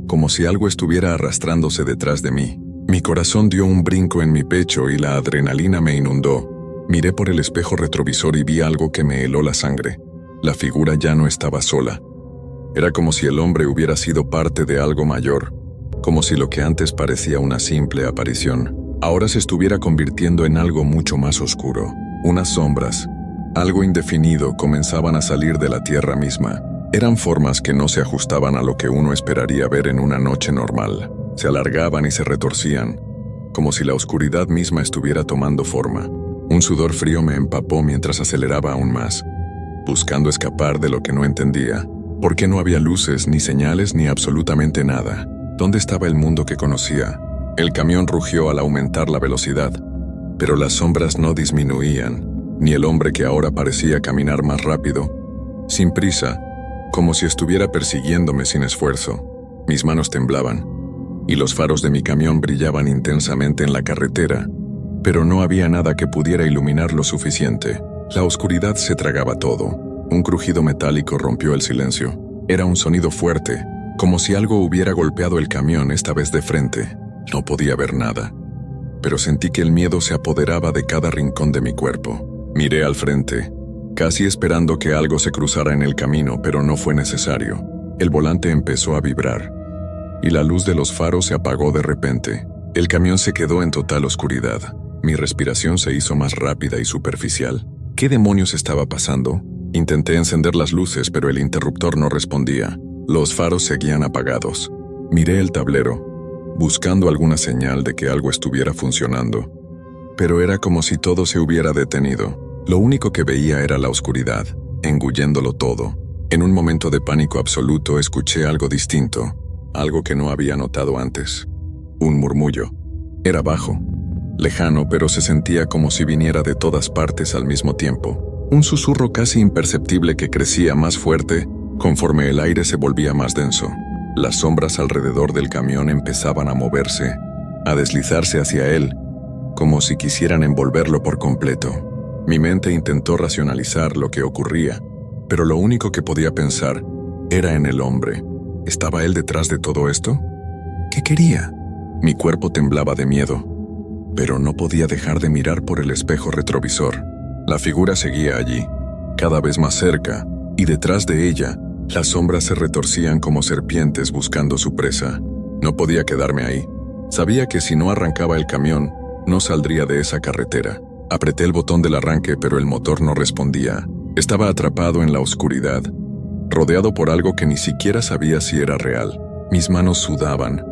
como si algo estuviera arrastrándose detrás de mí. Mi corazón dio un brinco en mi pecho y la adrenalina me inundó. Miré por el espejo retrovisor y vi algo que me heló la sangre. La figura ya no estaba sola. Era como si el hombre hubiera sido parte de algo mayor, como si lo que antes parecía una simple aparición, ahora se estuviera convirtiendo en algo mucho más oscuro. Unas sombras, algo indefinido, comenzaban a salir de la tierra misma. Eran formas que no se ajustaban a lo que uno esperaría ver en una noche normal. Se alargaban y se retorcían, como si la oscuridad misma estuviera tomando forma. Un sudor frío me empapó mientras aceleraba aún más, buscando escapar de lo que no entendía. ¿Por qué no había luces, ni señales, ni absolutamente nada? ¿Dónde estaba el mundo que conocía? El camión rugió al aumentar la velocidad, pero las sombras no disminuían, ni el hombre que ahora parecía caminar más rápido, sin prisa, como si estuviera persiguiéndome sin esfuerzo. Mis manos temblaban, y los faros de mi camión brillaban intensamente en la carretera, pero no había nada que pudiera iluminar lo suficiente. La oscuridad se tragaba todo. Un crujido metálico rompió el silencio. Era un sonido fuerte, como si algo hubiera golpeado el camión, esta vez de frente. No podía ver nada, pero sentí que el miedo se apoderaba de cada rincón de mi cuerpo. Miré al frente, casi esperando que algo se cruzara en el camino, pero no fue necesario. El volante empezó a vibrar, y la luz de los faros se apagó de repente. El camión se quedó en total oscuridad. Mi respiración se hizo más rápida y superficial. ¿Qué demonios estaba pasando? Intenté encender las luces, pero el interruptor no respondía. Los faros seguían apagados. Miré el tablero, buscando alguna señal de que algo estuviera funcionando, pero era como si todo se hubiera detenido. Lo único que veía era la oscuridad, engulléndolo todo. En un momento de pánico absoluto escuché algo distinto, algo que no había notado antes. Un murmullo. Era bajo, lejano, pero se sentía como si viniera de todas partes al mismo tiempo. Un susurro casi imperceptible que crecía más fuerte conforme el aire se volvía más denso. Las sombras alrededor del camión empezaban a moverse, a deslizarse hacia él, como si quisieran envolverlo por completo. Mi mente intentó racionalizar lo que ocurría, pero lo único que podía pensar era en el hombre. ¿Estaba él detrás de todo esto? ¿Qué quería? Mi cuerpo temblaba de miedo, pero no podía dejar de mirar por el espejo retrovisor. La figura seguía allí, cada vez más cerca, y detrás de ella, las sombras se retorcían como serpientes buscando su presa. No podía quedarme ahí. Sabía que si no arrancaba el camión, no saldría de esa carretera. Apreté el botón del arranque, pero el motor no respondía. Estaba atrapado en la oscuridad, rodeado por algo que ni siquiera sabía si era real. Mis manos sudaban.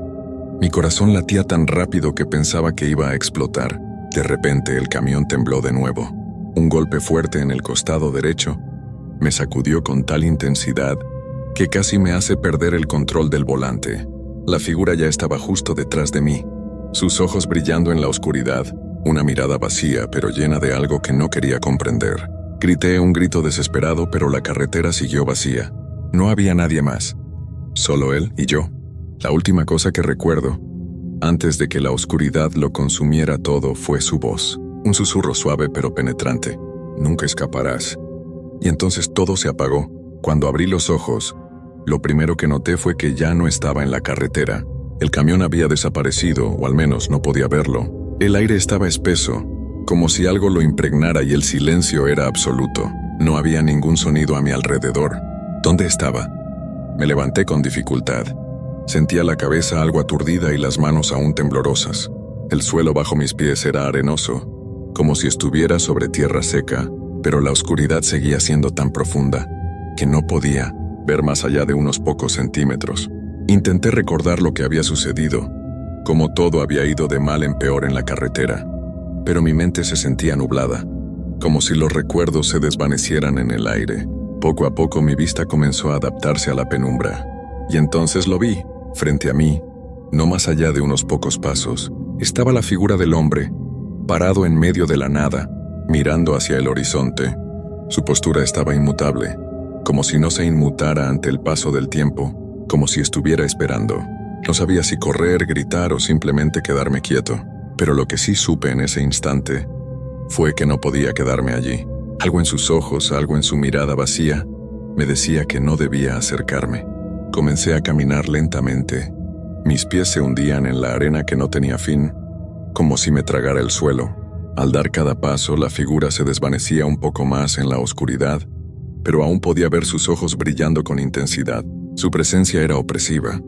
Mi corazón latía tan rápido que pensaba que iba a explotar. De repente, el camión tembló de nuevo. Un golpe fuerte en el costado derecho me sacudió con tal intensidad que casi me hace perder el control del volante. La figura ya estaba justo detrás de mí, sus ojos brillando en la oscuridad, una mirada vacía pero llena de algo que no quería comprender. Grité un grito desesperado, pero la carretera siguió vacía. No había nadie más, solo él y yo. La última cosa que recuerdo, antes de que la oscuridad lo consumiera todo, fue su voz. Un susurro suave pero penetrante. Nunca escaparás. Y entonces todo se apagó. Cuando abrí los ojos, lo primero que noté fue que ya no estaba en la carretera. El camión había desaparecido, o al menos no podía verlo. El aire estaba espeso, como si algo lo impregnara, y el silencio era absoluto. No había ningún sonido a mi alrededor. ¿Dónde estaba? Me levanté con dificultad. Sentía la cabeza algo aturdida y las manos aún temblorosas. El suelo bajo mis pies era arenoso, como si estuviera sobre tierra seca, pero la oscuridad seguía siendo tan profunda que no podía ver más allá de unos pocos centímetros. Intenté recordar lo que había sucedido, cómo todo había ido de mal en peor en la carretera, pero mi mente se sentía nublada, como si los recuerdos se desvanecieran en el aire. Poco a poco mi vista comenzó a adaptarse a la penumbra, y entonces lo vi, frente a mí, no más allá de unos pocos pasos. Estaba la figura del hombre, parado en medio de la nada, mirando hacia el horizonte. Su postura estaba inmutable, como si no se inmutara ante el paso del tiempo, como si estuviera esperando. No sabía si correr, gritar o simplemente quedarme quieto, pero lo que sí supe en ese instante fue que no podía quedarme allí. Algo en sus ojos, algo en su mirada vacía, me decía que no debía acercarme. Comencé a caminar lentamente. Mis pies se hundían en la arena que no tenía fin, como si me tragara el suelo. Al dar cada paso, la figura se desvanecía un poco más en la oscuridad, pero aún podía ver sus ojos brillando con intensidad. Su presencia era opresiva.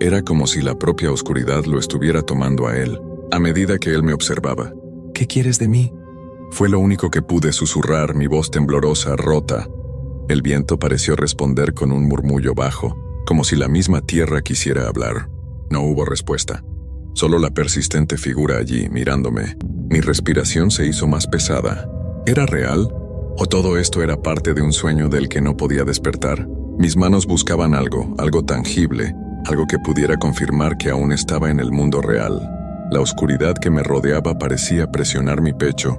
Era como si la propia oscuridad lo estuviera tomando a él, a medida que él me observaba. ¿Qué quieres de mí? Fue lo único que pude susurrar, mi voz temblorosa, rota. El viento pareció responder con un murmullo bajo, como si la misma tierra quisiera hablar. No hubo respuesta. Solo la persistente figura allí, mirándome. Mi respiración se hizo más pesada. ¿Era real? ¿O todo esto era parte de un sueño del que no podía despertar? Mis manos buscaban algo tangible, algo que pudiera confirmar que aún estaba en el mundo real. La oscuridad que me rodeaba parecía presionar mi pecho,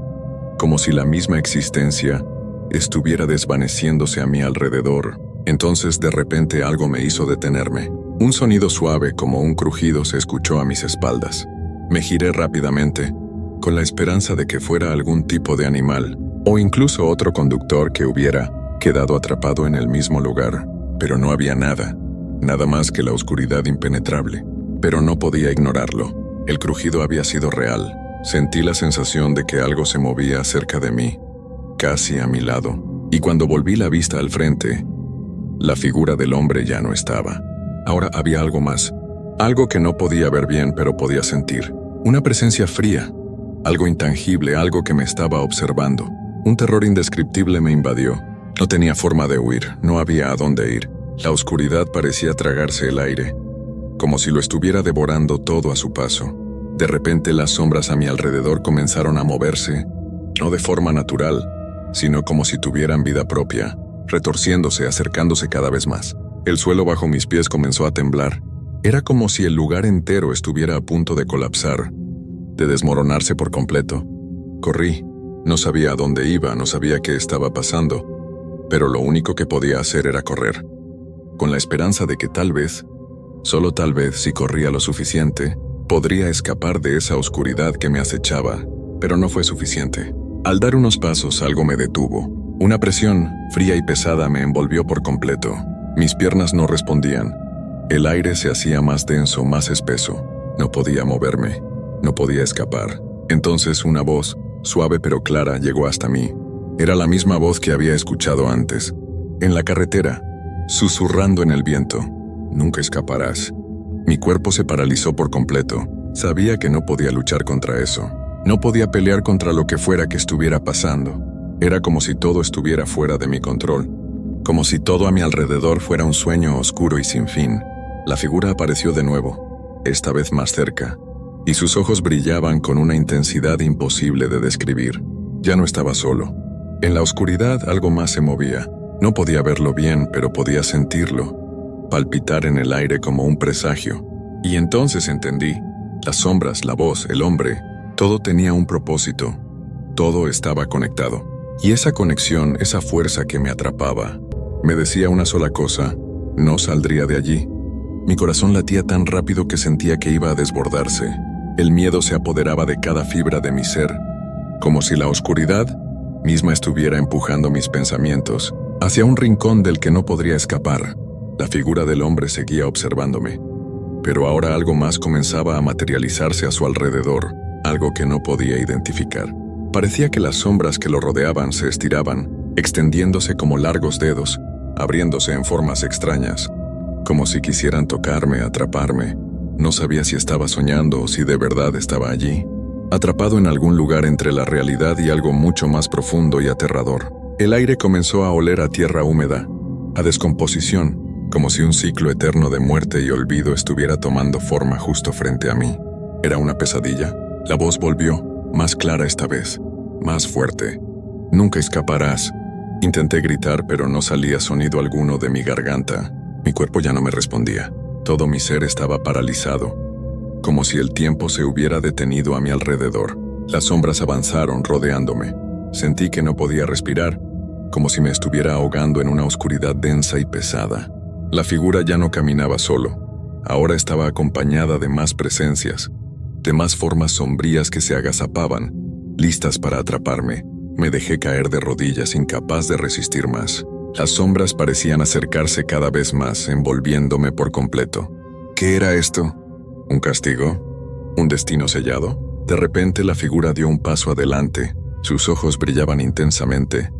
como si la misma existencia estuviera desvaneciéndose a mi alrededor. Entonces de repente algo me hizo detenerme. Un sonido suave como un crujido se escuchó a mis espaldas. Me giré rápidamente, con la esperanza de que fuera algún tipo de animal, o incluso otro conductor que hubiera quedado atrapado en el mismo lugar. Pero no había nada, nada más que la oscuridad impenetrable. Pero no podía ignorarlo. El crujido había sido real. Sentí la sensación de que algo se movía cerca de mí, casi a mi lado. Y cuando volví la vista al frente, la figura del hombre ya no estaba. Ahora había algo más. Algo que no podía ver bien, pero podía sentir. Una presencia fría. Algo intangible, algo que me estaba observando. Un terror indescriptible me invadió. No tenía forma de huir, no había a dónde ir. La oscuridad parecía tragarse el aire, como si lo estuviera devorando todo a su paso. De repente las sombras a mi alrededor comenzaron a moverse, no de forma natural, sino como si tuvieran vida propia, retorciéndose, acercándose cada vez más. El suelo bajo mis pies comenzó a temblar. Era como si el lugar entero estuviera a punto de colapsar, de desmoronarse por completo. Corrí. No sabía a dónde iba, no sabía qué estaba pasando, pero lo único que podía hacer era correr, con la esperanza de que tal vez, solo tal vez, si corría lo suficiente, podría escapar de esa oscuridad que me acechaba, pero no fue suficiente. Al dar unos pasos, algo me detuvo. Una presión, fría y pesada, me envolvió por completo. Mis piernas no respondían. El aire se hacía más denso, más espeso. No podía moverme, no podía escapar. Entonces una voz, suave pero clara, llegó hasta mí. Era la misma voz que había escuchado antes, en la carretera, susurrando en el viento. Nunca escaparás. Mi cuerpo se paralizó por completo. Sabía que no podía luchar contra eso. No podía pelear contra lo que fuera que estuviera pasando. Era como si todo estuviera fuera de mi control. Como si todo a mi alrededor fuera un sueño oscuro y sin fin. La figura apareció de nuevo, esta vez más cerca, y sus ojos brillaban con una intensidad imposible de describir. Ya no estaba solo. En la oscuridad algo más se movía. No podía verlo bien, pero podía sentirlo, palpitar en el aire como un presagio. Y entonces entendí. Las sombras, la voz, el hombre, todo tenía un propósito. Todo estaba conectado. Y esa conexión, esa fuerza que me atrapaba, me decía una sola cosa: no saldría de allí. Mi corazón latía tan rápido que sentía que iba a desbordarse. El miedo se apoderaba de cada fibra de mi ser, como si la oscuridad misma estuviera empujando mis pensamientos hacia un rincón del que no podría escapar. La figura del hombre seguía observándome, pero ahora algo más comenzaba a materializarse a su alrededor, algo que no podía identificar. Parecía que las sombras que lo rodeaban se estiraban, extendiéndose como largos dedos, abriéndose en formas extrañas, como si quisieran tocarme, atraparme. No sabía si estaba soñando o si de verdad estaba allí, atrapado en algún lugar entre la realidad y algo mucho más profundo y aterrador. El aire comenzó a oler a tierra húmeda, a descomposición, como si un ciclo eterno de muerte y olvido estuviera tomando forma justo frente a mí. ¿Era una pesadilla? La voz volvió, más clara esta vez, más fuerte. Nunca escaparás. Intenté gritar, pero no salía sonido alguno de mi garganta. Mi cuerpo ya no me respondía. Todo mi ser estaba paralizado, como si el tiempo se hubiera detenido a mi alrededor. Las sombras avanzaron rodeándome. Sentí que no podía respirar, como si me estuviera ahogando en una oscuridad densa y pesada. La figura ya no caminaba solo. Ahora estaba acompañada de más presencias, de más formas sombrías que se agazapaban, listas para atraparme. Me dejé caer de rodillas, incapaz de resistir más. Las sombras parecían acercarse cada vez más, envolviéndome por completo. ¿Qué era esto? ¿Un castigo? ¿Un destino sellado? De repente la figura dio un paso adelante. Sus ojos brillaban intensamente,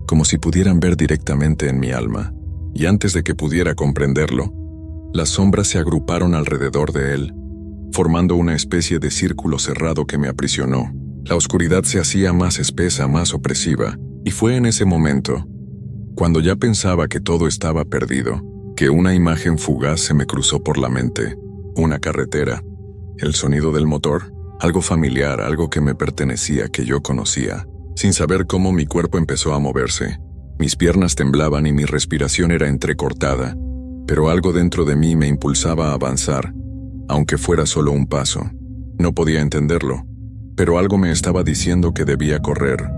como si pudieran ver directamente en mi alma. Y antes de que pudiera comprenderlo, las sombras se agruparon alrededor de él, formando una especie de círculo cerrado que me aprisionó. La oscuridad se hacía más espesa, más opresiva, y fue en ese momento, cuando ya pensaba que todo estaba perdido, que una imagen fugaz se me cruzó por la mente. Una carretera, el sonido del motor, algo familiar, algo que me pertenecía, que yo conocía. Sin saber cómo, mi cuerpo empezó a moverse. Mis piernas temblaban y mi respiración era entrecortada, pero algo dentro de mí me impulsaba a avanzar, aunque fuera solo un paso. No podía entenderlo, pero algo me estaba diciendo que debía correr,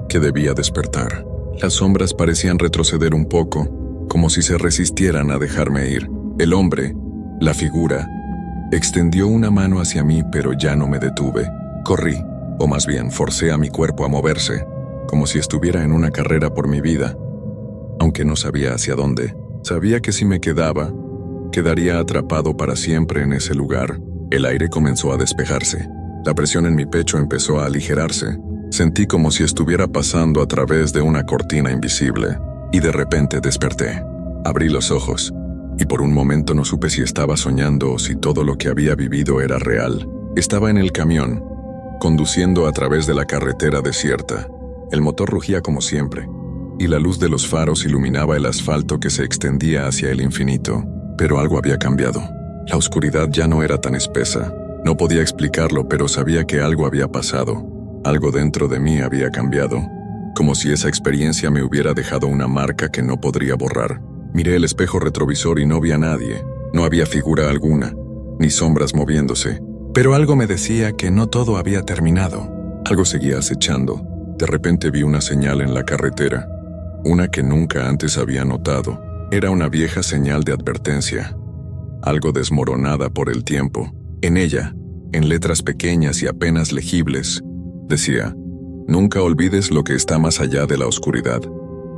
que debía despertar. Las sombras parecían retroceder un poco, como si se resistieran a dejarme ir. El hombre, la figura, extendió una mano hacia mí, pero ya no me detuve. Corrí, o más bien forcé a mi cuerpo a moverse, como si estuviera en una carrera por mi vida. Aunque no sabía hacia dónde, sabía que si me quedaba, quedaría atrapado para siempre en ese lugar. El aire comenzó a despejarse. La presión en mi pecho empezó a aligerarse. Sentí como si estuviera pasando a través de una cortina invisible, y de repente desperté. Abrí los ojos, y por un momento no supe si estaba soñando o si todo lo que había vivido era real. Estaba en el camión, conduciendo a través de la carretera desierta. El motor rugía como siempre, y la luz de los faros iluminaba el asfalto que se extendía hacia el infinito. Pero algo había cambiado. La oscuridad ya no era tan espesa. No podía explicarlo, pero sabía que algo había pasado. Algo dentro de mí había cambiado, como si esa experiencia me hubiera dejado una marca que no podría borrar. Miré el espejo retrovisor y no vi a nadie. No había figura alguna, ni sombras moviéndose. Pero algo me decía que no todo había terminado. Algo seguía acechando. De repente vi una señal en la carretera, una que nunca antes había notado. Era una vieja señal de advertencia, algo desmoronada por el tiempo. En ella, en letras pequeñas y apenas legibles, decía: «Nunca olvides lo que está más allá de la oscuridad».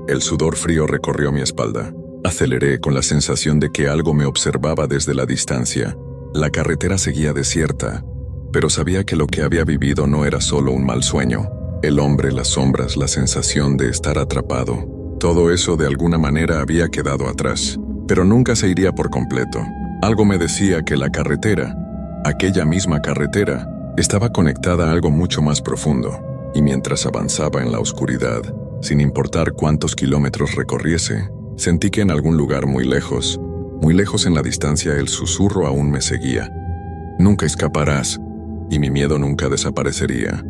El sudor frío recorrió mi espalda. Aceleré con la sensación de que algo me observaba desde la distancia. La carretera seguía desierta, pero sabía que lo que había vivido no era solo un mal sueño. El hombre, las sombras, la sensación de estar atrapado. Todo eso de alguna manera había quedado atrás, pero nunca se iría por completo. Algo me decía que la carretera, aquella misma carretera, estaba conectada a algo mucho más profundo, y mientras avanzaba en la oscuridad, sin importar cuántos kilómetros recorriese, sentí que en algún lugar muy lejos en la distancia, el susurro aún me seguía. «Nunca escaparás», y mi miedo nunca desaparecería.